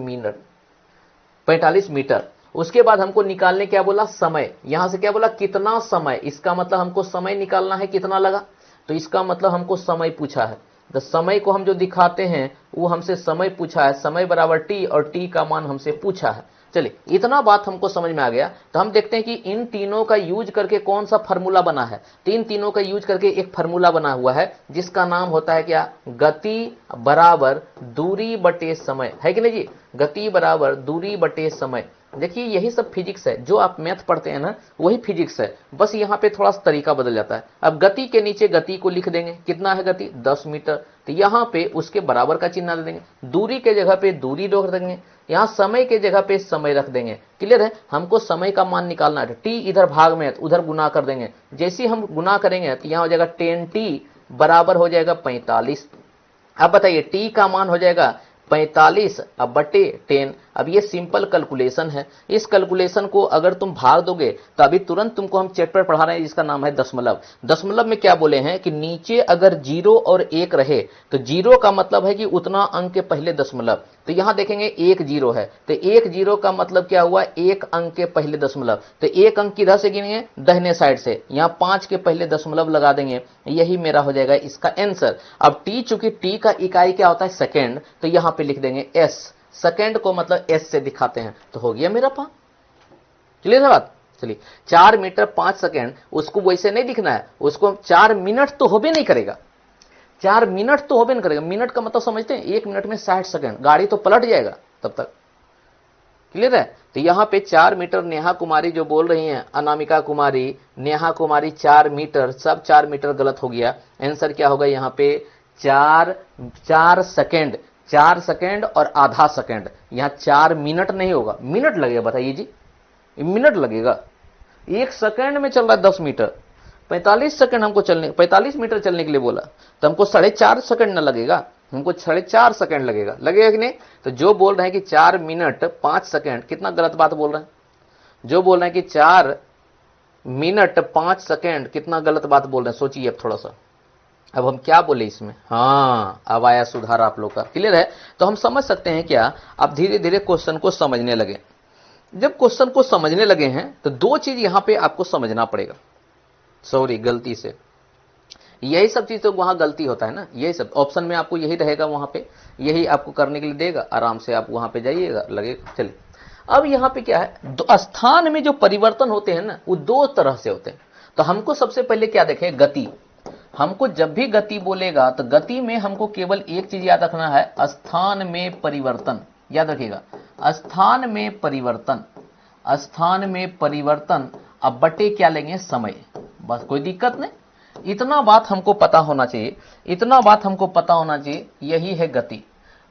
मीटर। उसके बाद हमको निकालने क्या बोला, समय। यहां से क्या बोला, कितना समय, इसका मतलब हमको समय निकालना है कितना लगा, तो इसका मतलब हमको समय पूछा है। तो समय को हम जो दिखाते हैं वो हमसे समय पूछा है, समय बराबर टी और टी का मान हमसे पूछा है। चलिए इतना बात हमको समझ में आ गया। तो हम देखते हैं कि इन तीनों का यूज करके कौन सा फार्मूला बना है। तीनों का यूज करके एक फार्मूला बना हुआ है जिसका नाम होता है क्या, गति बराबर दूरी बटे समय, है कि नहीं जी। गति बराबर दूरी बटे समय, देखिए यही सब फिजिक्स है, जो आप मैथ पढ़ते हैं ना वही फिजिक्स है, बस यहाँ पे थोड़ा सा तरीका बदल जाता है। अब गति के नीचे गति को लिख देंगे, कितना है गति 10 मीटर, तो यहाँ पे उसके बराबर का चिन्ह दे देंगे, दूरी के जगह पे दूरी रख देंगे, यहाँ समय के जगह पे समय रख देंगे। क्लियर है, हमको समय का मान निकालना है, टी इधर भाग में है तो उधर गुना कर देंगे, जैसे हम गुना करेंगे तो यहाँ हो जाएगा 10t बराबर हो जाएगा 45। अब बताइए टी का मान हो जाएगा 45 अब बटे 10। अब ये सिंपल कैलकुलेशन है, इस कैलकुलेशन को अगर तुम भाग दोगे तो अभी तुरंत तुमको हम चैप्टर पढ़ा रहे हैं जिसका नाम है दशमलव। दशमलव में क्या बोले हैं कि नीचे अगर 0 और 1 रहे तो 0 का मतलब है कि उतना अंक के पहले दशमलव, तो यहां देखेंगे 1 0 है तो 1 0 का मतलब क्या हुआ, 1 अंक के पहले दशमलव, तो 1 अंक किधर से गिनेंगे, दाहिने साइड से, यहां 5 के पहले दशमलव लगा देंगे, यही मेरा हो जाएगा इसका आंसर। अब टी, चूंकि टी का इकाई क्या होता है सेकेंड, तो यहां पे लिख देंगे एस, सेकेंड को मतलब एस से दिखाते हैं, तो हो गया मेरा 5। क्लियर है बात। चलिए 4 मीटर 5 सेकेंड, उसको वैसे नहीं दिखना है, उसको 4 मिनट तो हो भी नहीं करेगा, 4 मिनट तो हो भी नहीं करेगा, मिनट का मतलब समझते हैं, 1 मिनट में 60 सेकेंड, गाड़ी तो पलट जाएगा तब तक। क्लियर है, तो यहां पे 4 मीटर नेहा कुमारी जो बोल रही हैं, अनामिका कुमारी, नेहा कुमारी 4 मीटर, सब 4 मीटर गलत हो गया, आंसर क्या होगा यहाँ पे 4 सेकेंड, 4 सेकेंड और आधा सेकेंड, यहां 4 मिनट नहीं होगा, मिनट लगेगा, बताइए जी मिनट लगेगा, 1 सेकेंड में चल रहा है 10 मीटर, 45 सेकेंड हमको चलने, 45 मीटर चलने के लिए बोला, तो हमको 4.5 सेकेंड न लगेगा, हमको 4.5 सेकेंड लगेगा, लगेगा कि नहीं। तो जो बोल रहे हैं कि 4 मिनट 5 सेकेंड, कितना गलत बात बोल रहे हैं, जो बोल रहे हैं कि 4 मिनट 5 सेकेंड, कितना गलत बात बोल रहे हैं, सोचिए अब थोड़ा सा, अब हम क्या बोले इसमें, हाँ अब आया सुधार आप लोग का। क्लियर है, तो हम समझ सकते हैं क्या, आप धीरे धीरे क्वेश्चन को समझने लगे। जब क्वेश्चन को समझने लगे हैं तो 2 चीज यहां पे आपको समझना पड़ेगा, सॉरी गलती से, यही सब चीज तो वहां गलती होता है ना, यही सब ऑप्शन में आपको यही रहेगा, वहां पे यही आपको करने के लिए देगा, आराम से आप वहां पे जाइएगा, लगेगा। चलिए अब यहां पे क्या है, स्थान में जो परिवर्तन होते हैं ना वो 2 तरह से होते हैं। तो हमको सबसे पहले क्या देखें, गति, हमको जब भी गति बोलेगा तो गति में हमको केवल एक चीज याद रखना है, स्थान में परिवर्तन, याद रखिएगा, स्थान में परिवर्तन, स्थान में परिवर्तन, अब बटे क्या लेंगे समय, बस कोई दिक्कत नहीं, इतना बात हमको पता होना चाहिए, इतना बात हमको पता होना चाहिए, यही है गति।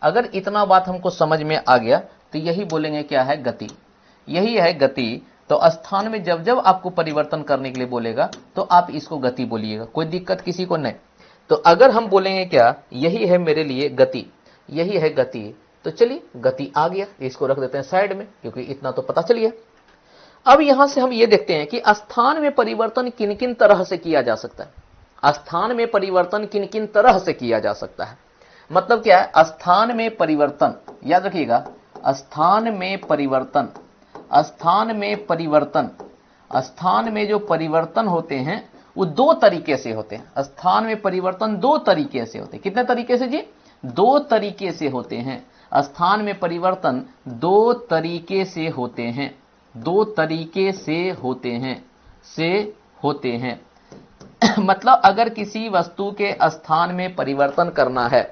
अगर इतना बात हमको समझ में आ गया तो यही बोलेंगे क्या है गति, यही है गति। तो स्थान में जब जब आपको परिवर्तन करने के लिए बोलेगा तो आप इसको गति बोलिएगा, कोई दिक्कत किसी को नहीं। तो अगर हम बोलेंगे क्या, यही है मेरे लिए गति, यही है गति, तो चलिए गति आ गया, इसको रख देते हैं साइड में, क्योंकि इतना तो पता चल गया। अब यहां से हम ये देखते हैं कि स्थान में परिवर्तन किन किन तरह से किया जा सकता है, स्थान में परिवर्तन किन किन तरह से किया जा सकता है, मतलब क्या है, स्थान में परिवर्तन, याद रखिएगा, स्थान में परिवर्तन, स्थान में परिवर्तन, स्थान में जो परिवर्तन होते हैं वो 2 तरीके से होते हैं, स्थान में परिवर्तन 2 तरीके से होते हैं, कितने तरीके से जी, 2 तरीके से होते हैं, स्थान में परिवर्तन 2 तरीके से होते हैं, 2 तरीके से होते हैं, होते हैं मतलब अगर किसी वस्तु के स्थान में परिवर्तन करना है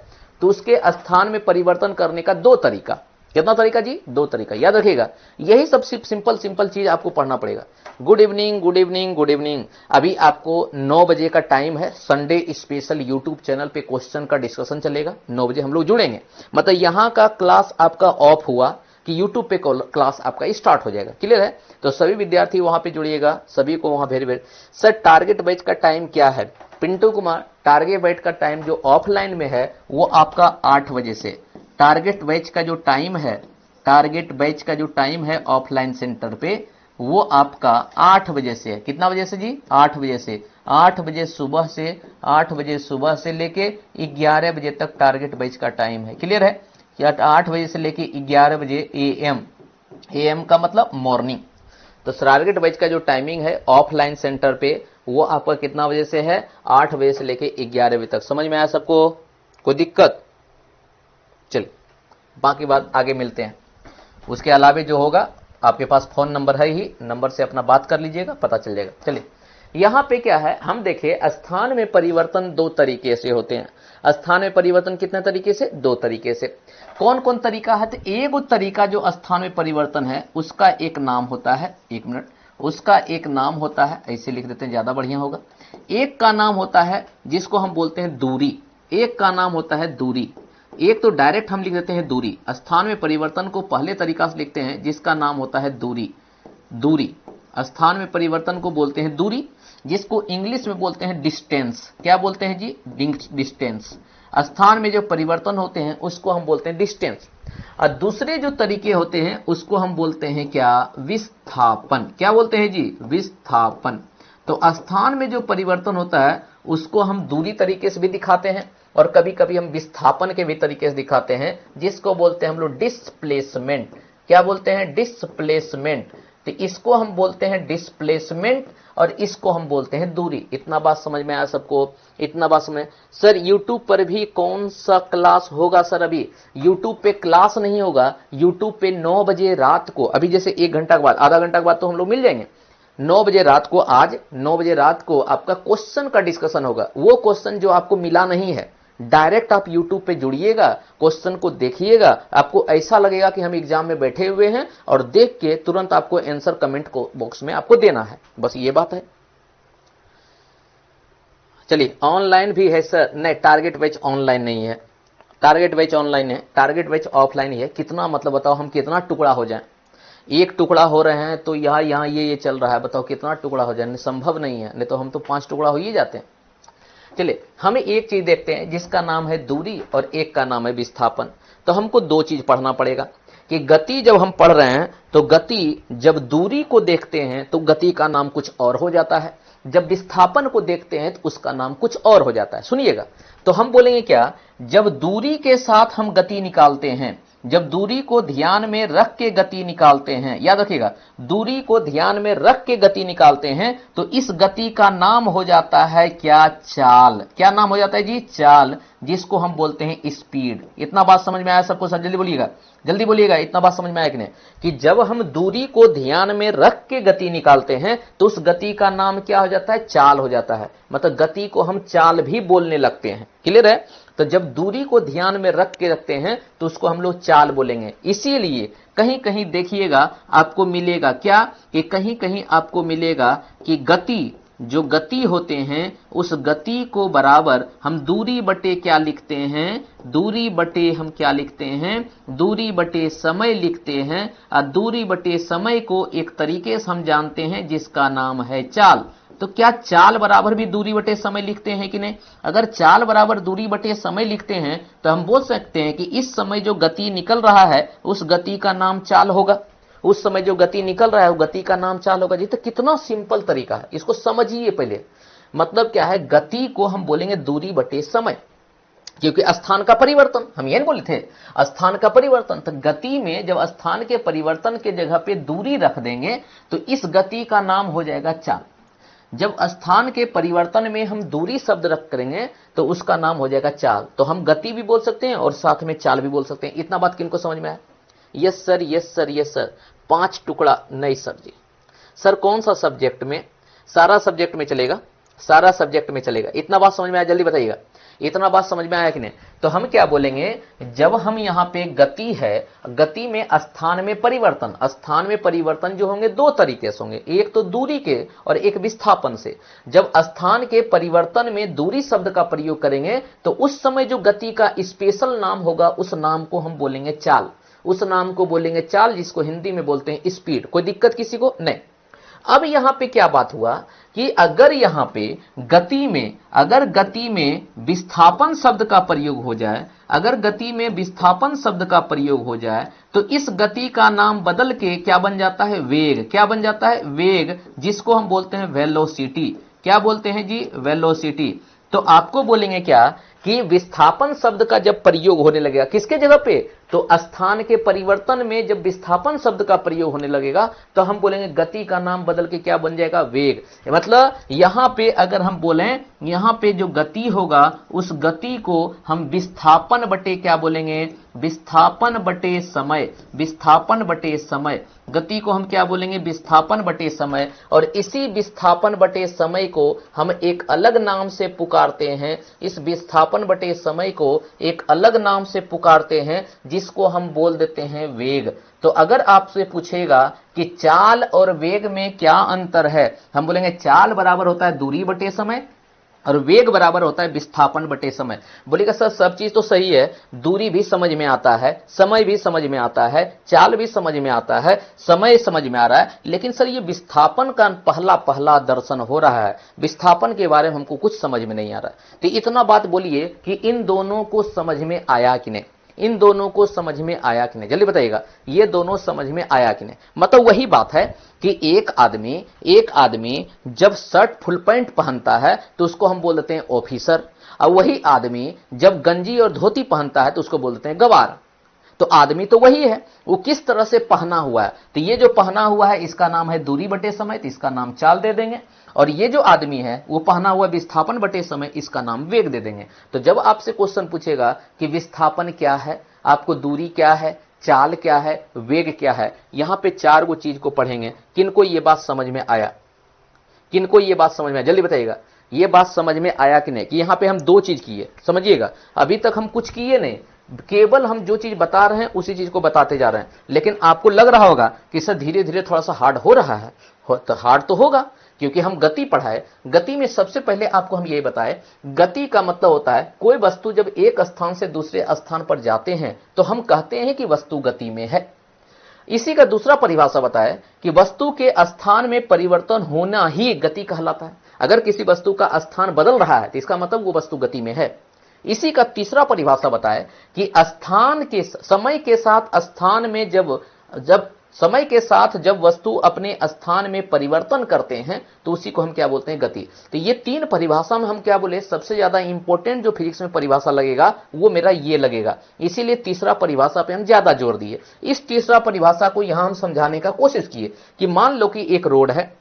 तो उसके स्थान में परिवर्तन करने का 2 तरीका, कितना तरीका जी, 2 तरीका, याद रखिएगा। यही सब सिंपल चीज आपको पढ़ना पड़ेगा। Good evening, good evening, good evening. अभी आपको 9 बजे का टाइम है, संडे स्पेशल यूट्यूब चैनल पे क्वेश्चन का डिस्कशन चलेगा, 9 बजे हम लोग जुड़ेंगे, मतलब यहाँ का क्लास आपका ऑफ हुआ कि यूट्यूब पे क्लास आपका स्टार्ट हो जाएगा। क्लियर है, तो सभी विद्यार्थी वहां पे जुड़िएगा, सभी को वहां भेज। सर टारगेट बैच का टाइम क्या है, पिंटू कुमार, टारगेट बैच का टाइम जो ऑफलाइन में है वो आपका 8 बजे से, टारगेट बैच का जो टाइम है, टारगेट बैच का जो टाइम है ऑफलाइन सेंटर पे वो आपका 8 बजे से, कितना बजे से जी, 8 बजे से, 8 बजे सुबह से, 8 बजे सुबह से लेके 11 बजे तक टारगेट बैच का टाइम है। क्लियर है, या 8 बजे से लेके 11 बजे एएम, एएम का मतलब मॉर्निंग। तो टारगेट बैच का जो टाइमिंग है ऑफलाइन सेंटर पे वो आपका कितना बजे से है, 8 बजे से लेके 11 बजे तक। समझ में आया सबको, कोई दिक्कत, चलिए बाकी बात आगे मिलते हैं। उसके अलावा जो होगा आपके पास फोन नंबर है ही, नंबर से अपना बात कर लीजिएगा, पता चल जाएगा। चलिए यहां पे क्या है, हम देखें स्थान में परिवर्तन दो तरीके से होते हैं। स्थान में परिवर्तन कितने तरीके से? दो तरीके से। कौन कौन तरीका है? तो एक तरीका जो स्थान में परिवर्तन है उसका एक नाम होता है, एक मिनट, उसका एक नाम होता है, ऐसे लिख देते हैं ज्यादा बढ़िया होगा। एक का नाम होता है जिसको हम बोलते हैं दूरी, एक का नाम होता है दूरी। एक तो डायरेक्ट हम लिख देते हैं दूरी, स्थान में परिवर्तन को पहले तरीका से लिखते हैं जिसका नाम होता है दूरी। दूरी, स्थान में परिवर्तन को बोलते हैं दूरी, जिसको इंग्लिश में बोलते हैं डिस्टेंस। क्या बोलते हैं जी? डिस्टेंस। स्थान में जो परिवर्तन होते हैं उसको हम बोलते हैं डिस्टेंस। और दूसरे जो तरीके होते हैं उसको हम बोलते हैं क्या? विस्थापन। क्या बोलते हैं जी? विस्थापन। तो स्थान में जो परिवर्तन होता है उसको हम दूरी तरीके से भी दिखाते हैं और कभी कभी हम विस्थापन के भी तरीके से दिखाते हैं, जिसको बोलते हैं हम लोग डिस्प्लेसमेंट। क्या बोलते हैं? डिस्प्लेसमेंट। तो इसको हम बोलते हैं डिस्प्लेसमेंट और इसको हम बोलते हैं दूरी। इतना बात समझ में आया सबको? इतना बात समझ? सर यूट्यूब पर भी कौन सा क्लास होगा? सर अभी यूट्यूब पे क्लास नहीं होगा, यूट्यूब पे 9 बजे रात को, अभी जैसे 1 घंटा के बाद, आधा घंटा के बाद तो हम लोग मिल जाएंगे। 9 बजे रात को, आज 9 बजे रात को आपका क्वेश्चन का डिस्कशन होगा। वो क्वेश्चन जो आपको मिला नहीं है, डायरेक्ट आप YouTube पे जुड़िएगा, क्वेश्चन को देखिएगा, आपको ऐसा लगेगा कि हम एग्जाम में बैठे हुए हैं और देख के तुरंत आपको आंसर कमेंट को बॉक्स में आपको देना है, बस ये बात है। चलिए ऑनलाइन भी है सर? नहीं, टारगेट बैच ऑनलाइन नहीं है, टारगेट बैच ऑनलाइन है, टारगेट बैच ऑफलाइन ही है। कितना मतलब बताओ, हम कितना टुकड़ा हो जाए? एक टुकड़ा हो रहे हैं तो यहाँ ये चल रहा है, बताओ कितना टुकड़ा हो जाए? संभव नहीं है, नहीं तो हम तो 5 टुकड़ा हो ही जाते हैं। चलिए हमें एक चीज देखते हैं जिसका नाम है दूरी और एक का नाम है विस्थापन। तो हमको दो चीज पढ़ना पड़ेगा कि गति जब हम पढ़ रहे हैं तो गति जब दूरी को देखते हैं तो गति का नाम कुछ और हो जाता है, जब विस्थापन को देखते हैं तो उसका नाम कुछ और हो जाता है। सुनिएगा, तो हम बोलेंगे क्या? जब दूरी के साथ हम गति निकालते हैं, जब दूरी को ध्यान में रख के गति निकालते हैं, याद रखिएगा, दूरी को ध्यान में रख के गति निकालते हैं तो इस गति का नाम हो जाता है क्या? चाल। क्या नाम हो जाता है जी? चाल, जिसको हम बोलते हैं स्पीड। इतना बात समझ में आया सबको? सब जल्दी बोलिएगा, जल्दी बोलिएगा। इतना बात समझ में आया कि नहीं? कि जब हम दूरी को ध्यान में रख के गति निकालते हैं तो उस गति का नाम क्या हो जाता है? चाल हो जाता है। मतलब गति को हम चाल भी बोलने लगते हैं। क्लियर है? तो जब दूरी को ध्यान में रख के रखते हैं तो उसको हम लोग चाल बोलेंगे। इसीलिए कहीं कहीं देखिएगा आपको मिलेगा क्या? कि कहीं कहीं आपको मिलेगा कि गति, जो गति होते हैं उस गति को बराबर हम दूरी बटे क्या लिखते हैं? दूरी बटे हम क्या लिखते हैं? दूरी बटे समय लिखते हैं। और दूरी बटे समय को एक तरीके से हम जानते हैं जिसका नाम है चाल। तो क्या चाल बराबर भी दूरी बटे समय लिखते हैं कि नहीं? अगर चाल बराबर दूरी बटे समय लिखते हैं तो हम बोल सकते हैं कि इस समय जो गति निकल रहा है उस गति का नाम चाल होगा। उस समय जो गति निकल रहा है वो गति का नाम चाल होगा जी। तो कितना सिंपल तरीका है, इसको समझिए पहले। मतलब क्या है? गति को हम बोलेंगे दूरी बटे समय, क्योंकि स्थान का परिवर्तन, हम ये नहीं बोले थे, स्थान का परिवर्तन। तो गति में जब स्थान के परिवर्तन के जगह पे दूरी रख देंगे तो इस गति का नाम हो जाएगा चाल। जब स्थान के परिवर्तन में हम दूरी शब्द रख करेंगे तो उसका नाम हो जाएगा चाल। तो हम गति भी बोल सकते हैं और साथ में चाल भी बोल सकते हैं। इतना बात किनको समझ में आया? Yes sir, yes sir, yes sir. 5 टुकड़ा नहीं सर जी। सर कौन सा सब्जेक्ट में? सारा सब्जेक्ट में चलेगा, सारा सब्जेक्ट में चलेगा। इतना बात समझ में आया? जल्दी बताइएगा, इतना बात समझ में आया कि नहीं? तो हम क्या बोलेंगे, जब हम यहां पे गति है, गति में स्थान में परिवर्तन, स्थान में परिवर्तन जो होंगे दो तरीके से होंगे, एक तो दूरी के और एक विस्थापन से। जब स्थान के परिवर्तन में दूरी शब्द का प्रयोग करेंगे तो उस समय जो गति का स्पेशल नाम होगा उस नाम को हम बोलेंगे चाल। उस नाम को बोलेंगे चाल, जिसको हिंदी में बोलते हैं स्पीड। कोई दिक्कत किसी को? नहीं। अब यहां पे क्या बात हुआ कि अगर यहां पे गति में, अगर गति में विस्थापन शब्द का प्रयोग हो जाए, अगर गति में विस्थापन शब्द का प्रयोग हो जाए तो इस गति का नाम बदल के क्या बन जाता है? वेग। क्या बन जाता है? वेग, जिसको हम बोलते हैं वेलोसिटी। क्या बोलते हैं जी? वेलोसिटी। तो आपको बोलेंगे क्या कि विस्थापन शब्द का जब प्रयोग होने लगेगा, किसके जगह पे? तो स्थान के परिवर्तन में जब विस्थापन शब्द का प्रयोग होने लगेगा तो हम बोलेंगे गति का नाम बदल के क्या बन जाएगा? वेग। मतलब यहां पे अगर हम बोलें, यहां पे जो गति होगा उस गति को हम विस्थापन बटे क्या बोलेंगे? विस्थापन बटे समय, विस्थापन बटे समय, गति को हम क्या बोलेंगे, विस्थापन बटे समय। और इसी विस्थापन बटे समय को हम एक अलग नाम से पुकारते हैं, इस विस्थापन बटे समय को एक अलग नाम से पुकारते हैं जिसको हम बोल देते हैं वेग। तो अगर आपसे पूछेगा कि चाल और वेग में क्या अंतर है, हम बोलेंगे चाल बराबर होता है दूरी बटे समय और वेग बराबर होता है विस्थापन बटे समय। बोलेगा सर सब चीज तो सही है, दूरी भी समझ में आता है, समय भी समझ में आता है, चाल भी समझ में आता है, समय समझ में आ रहा है, लेकिन सर ये विस्थापन का पहला पहला दर्शन हो रहा है, विस्थापन के बारे में हमको कुछ समझ में नहीं आ रहा। तो इतना बात बोलिए कि इन दोनों को समझ में आया कि नहीं, इन दोनों को समझ में आया कि नहीं, जल्दी बताइएगा, ये दोनों समझ में आया कि नहीं। मतलब वही बात है कि एक आदमी जब शर्ट फुल पैंट पहनता है तो उसको हम बोल देते हैं ऑफिसर, और वही आदमी जब गंजी और धोती पहनता है तो उसको बोल देते हैं गवार। तो आदमी तो वही है, वो किस तरह से पहना हुआ है, तो ये जो पहना हुआ है इसका नाम है दूरी बटे समय, तो इसका नाम चाल दे देंगे। और ये जो आदमी है वो पहना हुआ विस्थापन बटे समय, इसका नाम वेग दे देंगे। तो जब आपसे क्वेश्चन पूछेगा कि विस्थापन क्या है, आपको दूरी क्या है, चाल क्या है, वेग क्या है, यहां पे चार गो चीज को पढ़ेंगे। किनको ये बात समझ में आया, किनको ये बात समझ में आया, जल्दी बताइएगा, ये बात समझ में आया कि नहीं कि यहां पे हम दो चीज किए, समझिएगा, अभी तक हम कुछ किए नहीं, केवल हम जो चीज बता रहे हैं उसी चीज को बताते जा रहे हैं। लेकिन आपको लग रहा होगा कि सर धीरे धीरे थोड़ा सा हार्ड हो रहा है, तो हार्ड तो होगा क्योंकि हम गति पढ़ाए। गति में सबसे पहले आपको हम ये बताए, गति का मतलब होता है कोई वस्तु जब एक स्थान से दूसरे स्थान पर जाते हैं तो हम कहते हैं कि वस्तु गति में है। इसी का दूसरा परिभाषा बताए कि वस्तु के स्थान में परिवर्तन होना ही गति कहलाता है। अगर किसी वस्तु का स्थान बदल रहा है तो इसका मतलब वो वस्तु गति में है। इसी का तीसरा परिभाषा बताए कि स्थान के समय के साथ स्थान में जब समय के साथ जब वस्तु अपने स्थान में परिवर्तन करते हैं तो उसी को हम क्या बोलते हैं, गति। तो ये तीन परिभाषा में हम क्या बोले, सबसे ज्यादा इंपॉर्टेंट जो फिजिक्स में परिभाषा लगेगा वो मेरा ये लगेगा, इसीलिए तीसरा परिभाषा पे हम ज्यादा जोर दिए। इस तीसरा परिभाषा को यहां हम समझाने का कोशिश किए कि मान लो कि एक रोड है,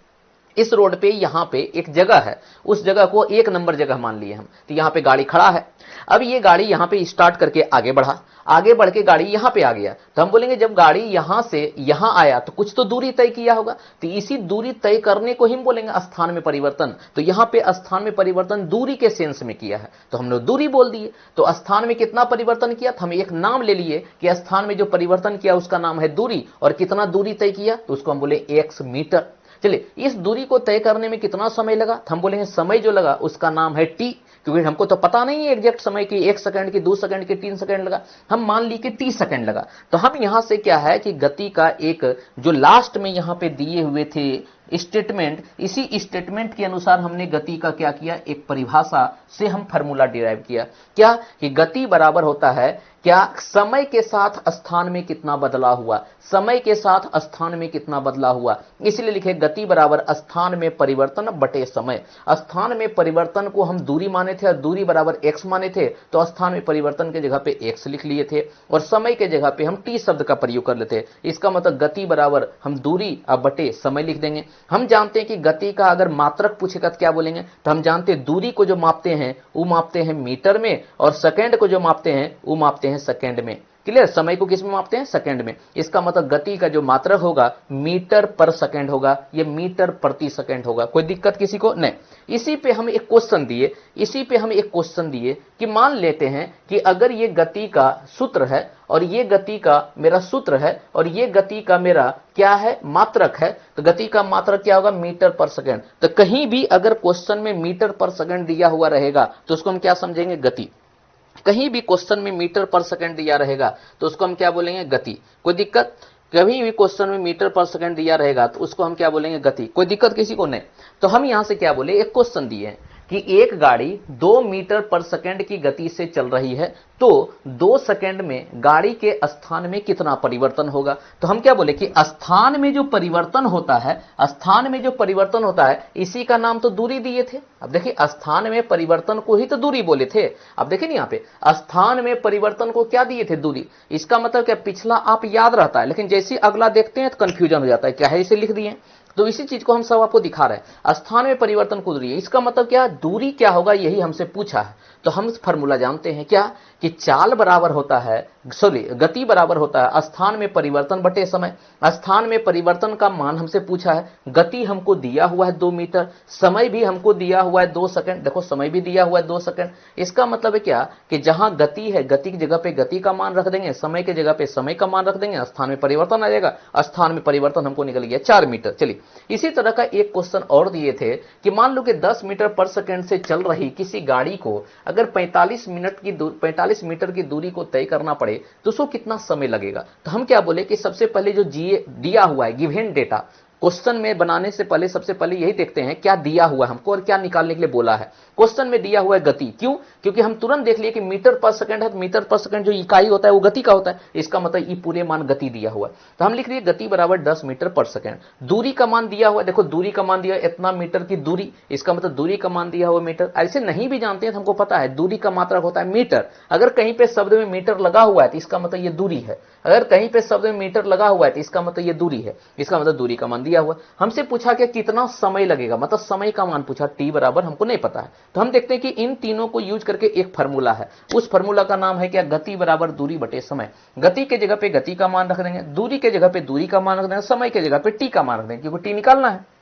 इस रोड पे यहां पे एक जगह है, उस जगह को एक नंबर जगह मान लिए हम, तो यहां पे गाड़ी खड़ा है। अब ये गाड़ी यहां पे स्टार्ट करके आगे बढ़ा, आगे बढ़ के गाड़ी यहां पे आ गया, तो हम बोलेंगे जब गाड़ी यहां से यहां आया तो कुछ तो दूरी तय किया होगा, तो इसी दूरी तय करने को ही हम बोलेंगे स्थान में परिवर्तन। तो यहां पे स्थान में परिवर्तन दूरी के सेंस में किया है तो हमने दूरी बोल दिए। तो स्थान में कितना परिवर्तन किया, तो हम एक नाम ले लिए कि स्थान में जो परिवर्तन किया उसका नाम है दूरी, और कितना दूरी तय किया तो उसको हम बोले x मीटर। चलिए, इस दूरी को तय करने में कितना समय लगा, हम बोलेंगे समय जो लगा उसका नाम है t, क्योंकि हमको तो पता नहीं है एग्जैक्ट समय की, 1 सेकंड की, 2 सेकंड की, 3 सेकंड लगा, हम मान ली कि 30 सेकंड लगा। तो हम यहां से क्या है कि गति का एक जो लास्ट में यहां पे दिए हुए थे स्टेटमेंट, इसी स्टेटमेंट के अनुसार हमने गति का क्या किया, एक परिभाषा से हम फार्मूला डिराइव किया, क्या कि गति बराबर होता है क्या, समय के साथ स्थान में कितना बदलाव हुआ, समय के साथ स्थान में कितना बदलाव हुआ। इसलिए लिखे गति बराबर स्थान में परिवर्तन बटे समय। स्थान में परिवर्तन को हम दूरी माने थे और दूरी बराबर x माने थे, तो स्थान में परिवर्तन के जगह पे x लिख लिए थे और समय के जगह पे हम t शब्द का प्रयोग कर लेते। इसका मतलब गति बराबर हम दूरी अब बटे समय लिख देंगे। हम जानते हैं कि गति का अगर मात्रक पूछेगा तो क्या बोलेंगे, तो हम जानते हैं दूरी को जो मापते हैं वो मापते हैं मीटर में, और सेकंड को जो मापते हैं वो मापते हैं सेकंड में। क्लियर, समय को किस में मापते हैं, सेकंड में। इसका मतलब गति का जो मात्रक होगा मीटर पर सेकंड होगा, ये मीटर प्रति सेकंड होगा। कोई दिक्कत किसी को नहीं। इसी पे हम एक क्वेश्चन दिए कि मान लेते हैं कि अगर ये गति का सूत्र है और ये गति का मेरा सूत्र है और ये गति का मेरा क्या है, मात्रक है, तो गति का मात्रक क्या होगा, मीटर पर सेकंड। तो कहीं भी अगर क्वेश्चन में मीटर पर सेकंड दिया हुआ रहेगा तो उसको हम क्या समझेंगे, गति। कहीं भी क्वेश्चन में मीटर पर सेकंड दिया रहेगा तो उसको हम क्या बोलेंगे, गति। कोई दिक्कत, कभी भी क्वेश्चन में मीटर पर सेकंड दिया रहेगा तो उसको हम क्या बोलेंगे, गति। कोई दिक्कत किसी को नहीं। तो हम यहां से क्या बोले, एक क्वेश्चन दिए हैं कि एक गाड़ी 2 मीटर पर सेकंड की गति से चल रही है, तो 2 सेकंड में गाड़ी के स्थान में कितना परिवर्तन होगा। तो हम क्या बोले कि स्थान में जो परिवर्तन होता है, स्थान में जो परिवर्तन होता है इसी का नाम तो दूरी दिए थे। अब देखिए स्थान में परिवर्तन को ही तो दूरी बोले थे। अब देखिए यहाँ पे स्थान में परिवर्तन को क्या दिए थे, दूरी। इसका मतलब क्या, पिछला आप याद रहता है लेकिन जैसे अगला देखते हैं तो कंफ्यूजन हो जाता है, क्या है इसे लिख दिए। तो इसी चीज को हम सब आपको दिखा रहे हैं। स्थान में परिवर्तन को दूरी, इसका मतलब क्या, दूरी क्या होगा यही हमसे पूछा है। तो हम फॉर्मूला जानते हैं क्या, कि चाल बराबर होता है, सॉरी गति बराबर होता है स्थान में परिवर्तन बटे समय। स्थान में परिवर्तन का मान हमसे पूछा है, गति हमको दिया हुआ है 2 मीटर, समय भी हमको दिया हुआ है 2 सेकंड। देखो समय भी दिया हुआ है 2 सेकंड। इसका मतलब है क्या, कि जहां गति है, गति की जगह पे गति का मान रख देंगे, समय की जगह पे समय का मान रख देंगे, स्थान में परिवर्तन आ जाएगा। स्थान में परिवर्तन हमको निकल गया 4 मीटर। चलिए इसी तरह का एक क्वेश्चन और दिए थे कि मान लो कि 10 मीटर पर सेकंड से चल रही किसी गाड़ी को अगर 45 मीटर की दूरी को तय करना पड़े तो उसको कितना समय लगेगा। तो हम क्या बोले कि सबसे पहले जो दिया हुआ है गिवन डेटा, क्वेश्चन में बनाने से पहले सबसे पहले यही देखते हैं क्या दिया हुआ है हमको और क्या निकालने के लिए बोला है। क्वेश्चन में दिया हुआ है गति, क्यों, क्योंकि हम तुरंत देख लिए कि मीटर पर सेकंड है, तो मीटर पर सेकंड जो इकाई होता है वो गति का होता है, इसका मतलब ये पूरे मान गति दिया हुआ है। तो हम लिख लिए गति बराबर 10 मीटर पर सेकंड। दूरी का मान दिया हुआ है, देखो दूरी का मान दिया इतना मीटर की दूरी, इसका मतलब दूरी का मान दिया हुआ मीटर। ऐसे नहीं भी जानते हैं तो हमको पता है दूरी का मात्रक होता है मीटर। अगर कहीं पे शब्द में मीटर लगा हुआ है तो इसका मतलब ये दूरी है, अगर कहीं पे शब्द में मीटर लगा हुआ है तो इसका मतलब ये दूरी है, इसका मतलब दूरी का मान दिया हुआ। हमसे पूछा कि कितना समय लगेगा, मतलब समय का मान पूछा, टी बराबर हमको नहीं पता है। तो हम देखते हैं कि इन तीनों को यूज करके एक फार्मूला है, उस फार्मूला का नाम है क्या, गति बराबर दूरी बटे समय। गति के जगह पे गति का मान रख देंगे, दूरी के जगह पे दूरी का मान रख देंगे, समय के जगह पे टी का मान रख देंगे, क्योंकि टी निकालना है।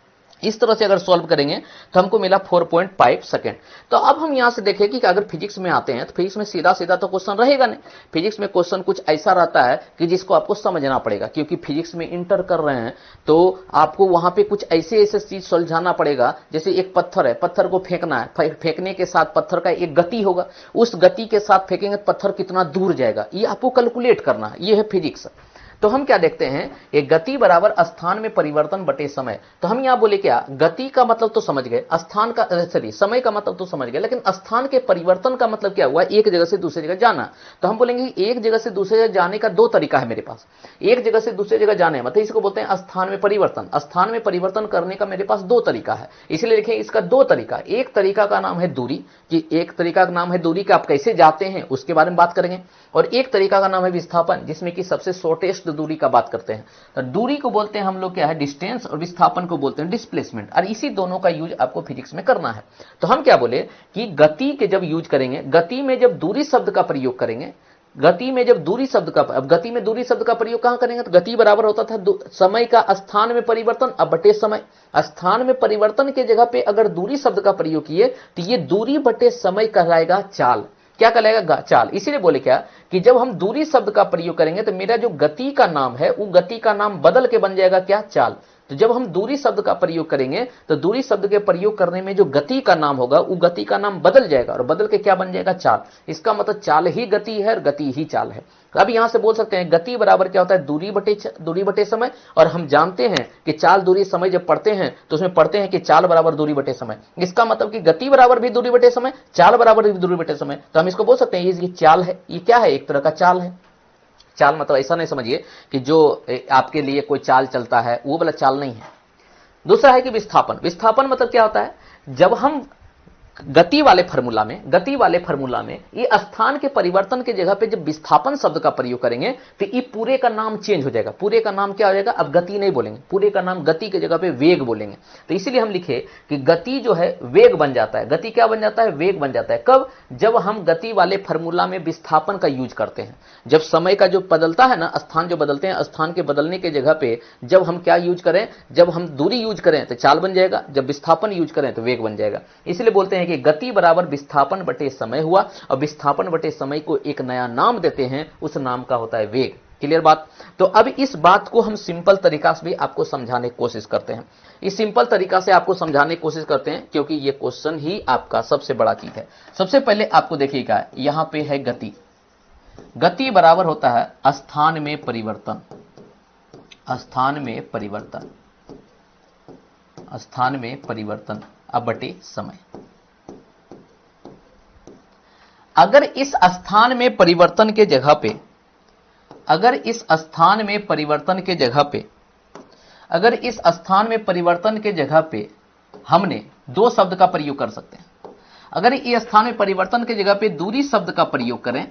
इस तरह से अगर सॉल्व करेंगे तो हमको मिला 4.5 सेकंड। तो अब हम यहां से देखें कि अगर फिजिक्स में आते हैं तो फिजिक्स में सीधा सीधा तो क्वेश्चन रहेगा नहीं। फिजिक्स में क्वेश्चन कुछ ऐसा रहता है कि जिसको आपको समझना पड़ेगा, क्योंकि फिजिक्स में इंटर कर रहे हैं तो आपको वहां पे कुछ ऐसे चीज सुलझाना पड़ेगा। जैसे एक पत्थर है, पत्थर को फेंकना है, फेंकने के साथ पत्थर का एक गति होगा, उस गति के साथ फेंकेंगे तो पत्थर कितना दूर जाएगा, ये आपको कैलकुलेट करना है, ये है फिजिक्स। तो हम क्या देखते हैं, एक गति बराबर स्थान में परिवर्तन बटे समय। तो हम यहां बोले क्या, गति का मतलब तो समझ गए, स्थान का सॉरी समय का मतलब तो समझ गए, लेकिन स्थान के परिवर्तन का मतलब क्या हुआ, एक जगह से दूसरी जगह जाना। तो हम बोलेंगे एक जगह से दूसरी जगह जाने का 2 तरीका है मेरे पास। एक जगह से दूसरी जगह जाने मतलब इसको बोलते हैं स्थान में परिवर्तन। स्थान में परिवर्तन करने का मेरे पास 2 तरीका है, इसलिए लिखें इसका 2 तरीका। एक तरीका का नाम है दूरी, कि एक तरीका का नाम है दूरी कि आप कैसे जाते हैं उसके बारे में बात करेंगे, और एक तरीका का नाम है विस्थापन, जिसमें कि सबसे शॉर्टेस्ट दूरी का बात करते हैं। तो दूरी को बोलते हैं हम लोग क्या है, डिस्टेंस, और विस्थापन को बोलते हैं डिस्प्लेसमेंट, और इसी दोनों का यूज आपको फिजिक्स में करना है। तो हम क्या बोले कि गति के जब यूज करेंगे, गति में जब दूरी शब्द का प्रयोग करेंगे, गति में जब दूरी शब्द का, अब गति में दूरी शब्द का प्रयोग कहां करेंगे, तो गति बराबर होता था समय का स्थान में परिवर्तन अब बटे समय। स्थान में परिवर्तन के जगह पे अगर दूरी शब्द का प्रयोग किए तो ये दूरी बटे समय कहलाएगा चाल। क्या कहलाएगा, चाल। इसीलिए बोले क्या कि जब हम दूरी शब्द का प्रयोग करेंगे तो मेरा जो गति का नाम है वो गति का नाम बदल के बन जाएगा क्या, चाल। तो जब हम दूरी शब्द का प्रयोग करेंगे तो दूरी शब्द के प्रयोग करने में जो गति का नाम होगा वो गति का नाम बदल जाएगा, और बदल के क्या बन जाएगा, चाल। इसका मतलब चाल ही गति है और गति ही चाल है। अब यहां से बोल सकते हैं गति बराबर क्या होता है, दूरी बटे समय। और हम जानते हैं कि चाल दूरी समय जब पढ़ते हैं तो उसमें पढ़ते हैं कि चाल बराबर दूरी बटे समय। इसका मतलब कि गति बराबर भी दूरी बटे समय, चाल बराबर भी दूरी बटे समय। तो हम इसको बोल सकते हैं ये चाल है, ये क्या है, एक तरह का चाल है। चाल मतलब ऐसा नहीं समझिए कि जो आपके लिए कोई चाल चलता है वो वाला चाल नहीं है। दूसरा है कि विस्थापन। विस्थापन मतलब क्या होता है, जब हम गति वाले फार्मूला में ये स्थान के परिवर्तन के जगह पे जब विस्थापन शब्द का प्रयोग करेंगे तो ये पूरे का नाम चेंज हो जाएगा। पूरे का नाम क्या हो जाएगा, अब गति नहीं बोलेंगे, पूरे का नाम गति के जगह पे वेग बोलेंगे। तो इसीलिए हम लिखे कि गति जो है वेग बन जाता है। गति क्या बन जाता है, वेग बन जाता है। कब, जब हम गति वाले फार्मूला में विस्थापन का यूज करते हैं। जब समय का जो बदलता है ना, स्थान जो बदलते हैं, स्थान के बदलने के जगह पे जब हम क्या यूज करें, जब हम दूरी यूज करें तो चाल बन जाएगा, जब विस्थापन यूज करें तो वेग बन जाएगा। इसलिए बोलते हैं कि गति बराबर विस्थापन बटे समय हुआ, और विस्थापन बटे समय को एक नया नाम देते हैं, उस नाम का होता है वेग। क्लियर बात। तो अब इस बात को हम सिंपल तरीका से भी आपको समझाने की कोशिश करते हैं। इस सिंपल तरीका से आपको समझाने की कोशिश करते हैं क्योंकि ये क्वेश्चन ही आपका सबसे बड़ा चीज है। सबसे पहले आपको देखिएगा यहां पे है गति। गति बराबर होता है स्थान में परिवर्तन, स्थान में परिवर्तन, स्थान में परिवर्तन अब बटे समय। अगर इस स्थान में परिवर्तन के जगह पे, अगर इस स्थान में परिवर्तन के जगह पे, अगर इस स्थान में परिवर्तन के जगह पे हमने 2 शब्द का प्रयोग कर सकते हैं। अगर इस स्थान में परिवर्तन के जगह पे दूरी शब्द का प्रयोग करें,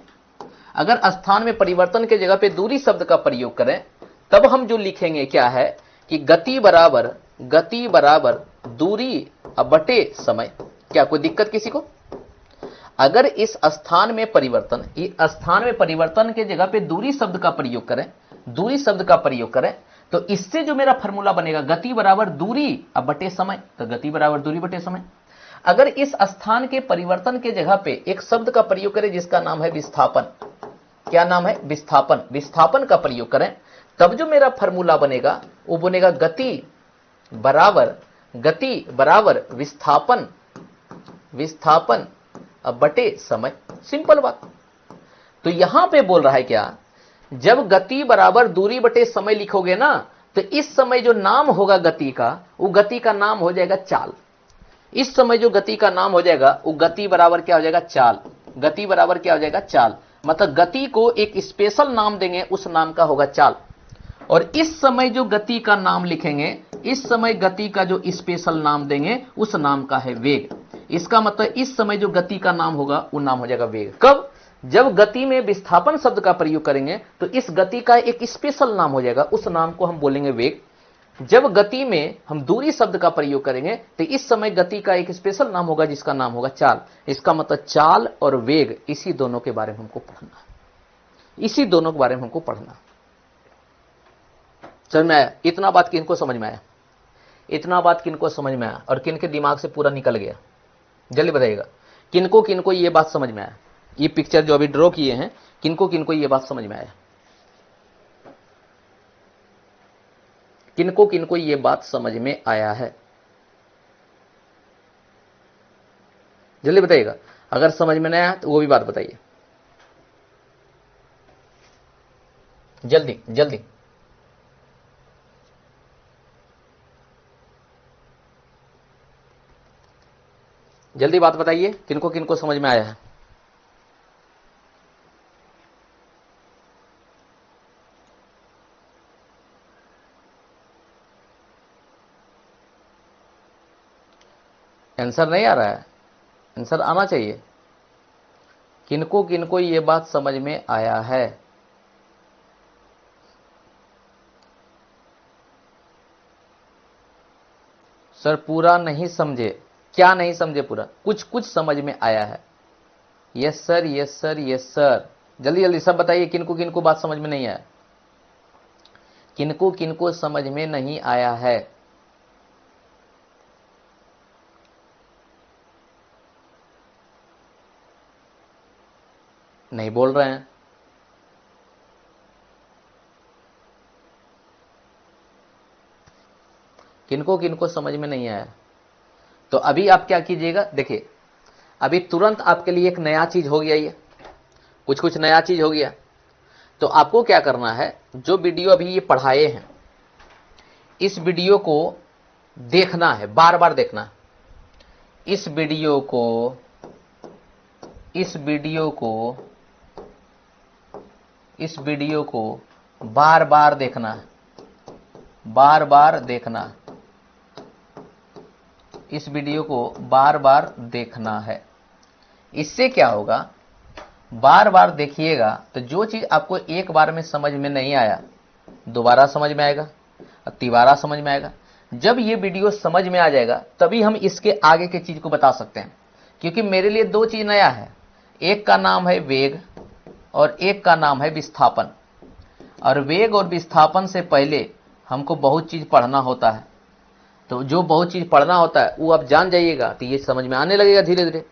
अगर स्थान में परिवर्तन के जगह पे दूरी शब्द का प्रयोग करें, तब हम जो लिखेंगे क्या है कि गति बराबर गति बराबर दूरी बटे समय। क्या कोई दिक्कत किसी को? अगर इस स्थान में परिवर्तन, इस स्थान में परिवर्तन के जगह पे दूरी शब्द का प्रयोग करें, दूरी शब्द का प्रयोग करें, तो इससे जो मेरा फॉर्मूला बनेगा गति बराबर दूरी बटे समय, तो गति बराबर दूरी बटे समय। अगर इस स्थान के परिवर्तन के जगह पे एक शब्द का प्रयोग करें जिसका नाम है विस्थापन, क्या नाम है? विस्थापन। विस्थापन का प्रयोग करें, तब जो मेरा फॉर्मूला बनेगा वो बनेगा गति बराबर विस्थापन, विस्थापन बटे समय। सिंपल बात। तो यहां पे बोल रहा है क्या, जब गति बराबर दूरी बटे समय लिखोगे ना, तो इस समय जो नाम होगा गति का, वो गति का नाम हो जाएगा चाल। इस समय जो गति का नाम हो जाएगा वो गति बराबर क्या हो जाएगा? चाल। गति बराबर क्या हो जाएगा? चाल। मतलब गति को एक स्पेशल नाम देंगे, उस नाम का होगा चाल। और इस समय जो गति का नाम लिखेंगे, इस समय गति का जो स्पेशल नाम देंगे उस नाम का है वेग। इसका मतलब इस समय जो गति का नाम होगा वो नाम हो जाएगा वेग। कब? जब गति में विस्थापन शब्द का प्रयोग करेंगे तो इस गति का एक स्पेशल नाम हो जाएगा, उस नाम को हम बोलेंगे वेग। जब गति में हम दूरी शब्द का प्रयोग करेंगे तो इस समय गति का एक स्पेशल नाम होगा जिसका नाम होगा चाल। इसका मतलब चाल और वेग, इसी दोनों के बारे में हमको पढ़ना, इसी दोनों के बारे में हमको पढ़ना। समझ में आया? इतना बात किनको समझ में आया? इतना बात किनको समझ में आया और किनके दिमाग से पूरा निकल गया? जल्दी बताइएगा, किनको किनको ये बात समझ में आया? ये पिक्चर जो अभी ड्रॉ किए हैं, किनको किनको ये बात समझ में आया? किनको किनको ये बात समझ में आया है? जल्दी बताइएगा। अगर समझ में नहीं आया तो वो भी बात बताइए, जल्दी जल्दी। जल्दी बात बताइए, किनको किनको समझ में आया है? आंसर नहीं आ रहा है? आंसर आना चाहिए। किनको किनको ये बात समझ में आया है? सर पूरा नहीं समझे। क्या नहीं समझे? पूरा कुछ कुछ समझ में आया है। Yes sir, yes sir, yes sir. जल्दी जल्दी सब बताइए, किनको किनको बात समझ में नहीं आया? किनको किनको समझ में नहीं आया है? नहीं बोल रहे हैं। किनको किनको समझ में नहीं आया? तो अभी आप क्या कीजिएगा, देखिए अभी तुरंत आपके लिए एक नया चीज हो गया, ये कुछ कुछ नया चीज हो गया। तो आपको क्या करना है, जो वीडियो अभी ये पढ़ाए हैं इस वीडियो को देखना है, बार बार देखना है। इस वीडियो को बार बार देखना है, बार बार देखना। इस वीडियो को बार बार देखना है। इससे क्या होगा, बार बार देखिएगा तो जो चीज आपको एक बार में समझ में नहीं आया दोबारा समझ में आएगा, तिबारा समझ में आएगा। जब ये वीडियो समझ में आ जाएगा तभी हम इसके आगे के चीज को बता सकते हैं। क्योंकि मेरे लिए दो चीज नया है, एक का नाम है वेग और एक का नाम है विस्थापन। और वेग और विस्थापन से पहले हमको बहुत चीज पढ़ना होता है। तो जो बहुत चीज पढ़ना होता है वो आप जान जाइएगा तो ये समझ में आने लगेगा धीरे धीरे।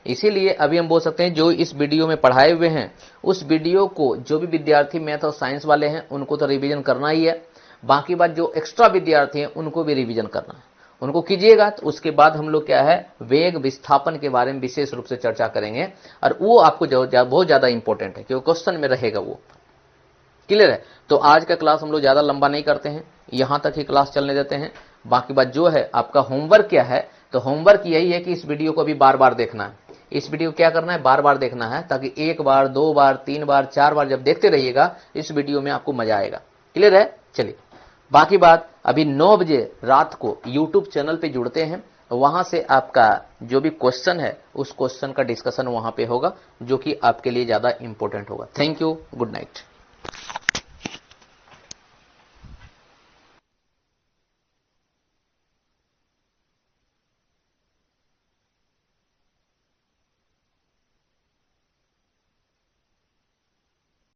इसीलिए अभी हम बोल सकते हैं जो इस वीडियो में पढ़ाए हुए हैं उस वीडियो को जो भी विद्यार्थी मैथ और साइंस वाले हैं उनको तो रिवीजन करना ही है। बाकी बात जो एक्स्ट्रा विद्यार्थी हैं उनको भी रिवीजन करना है, उनको कीजिएगा। तो उसके बाद हम लोग क्या है, वेग विस्थापन के बारे में विशेष रूप से चर्चा करेंगे और वो आपको बहुत ज्यादा इंपॉर्टेंट है क्योंकि क्वेश्चन में रहेगा वो। क्लियर है? तो आज का क्लास हम लोग ज्यादा लंबा नहीं करते हैं, यहां तक ही क्लास चलने देते हैं। बाकी बात जो है आपका होमवर्क क्या है, तो होमवर्क यही है कि इस वीडियो को भी बार बार देखना है। इस वीडियो क्या करना है, बार बार देखना है, ताकि एक बार, दो बार, तीन बार, चार बार जब देखते रहिएगा इस वीडियो में आपको मजा आएगा। क्लियर है? चलिए बाकी बात, अभी 9 बजे रात को YouTube चैनल पे जुड़ते हैं, वहां से आपका जो भी क्वेश्चन है उस क्वेश्चन का डिस्कशन वहां पे होगा जो कि आपके लिए ज्यादा इंपॉर्टेंट होगा। Thank you, good night.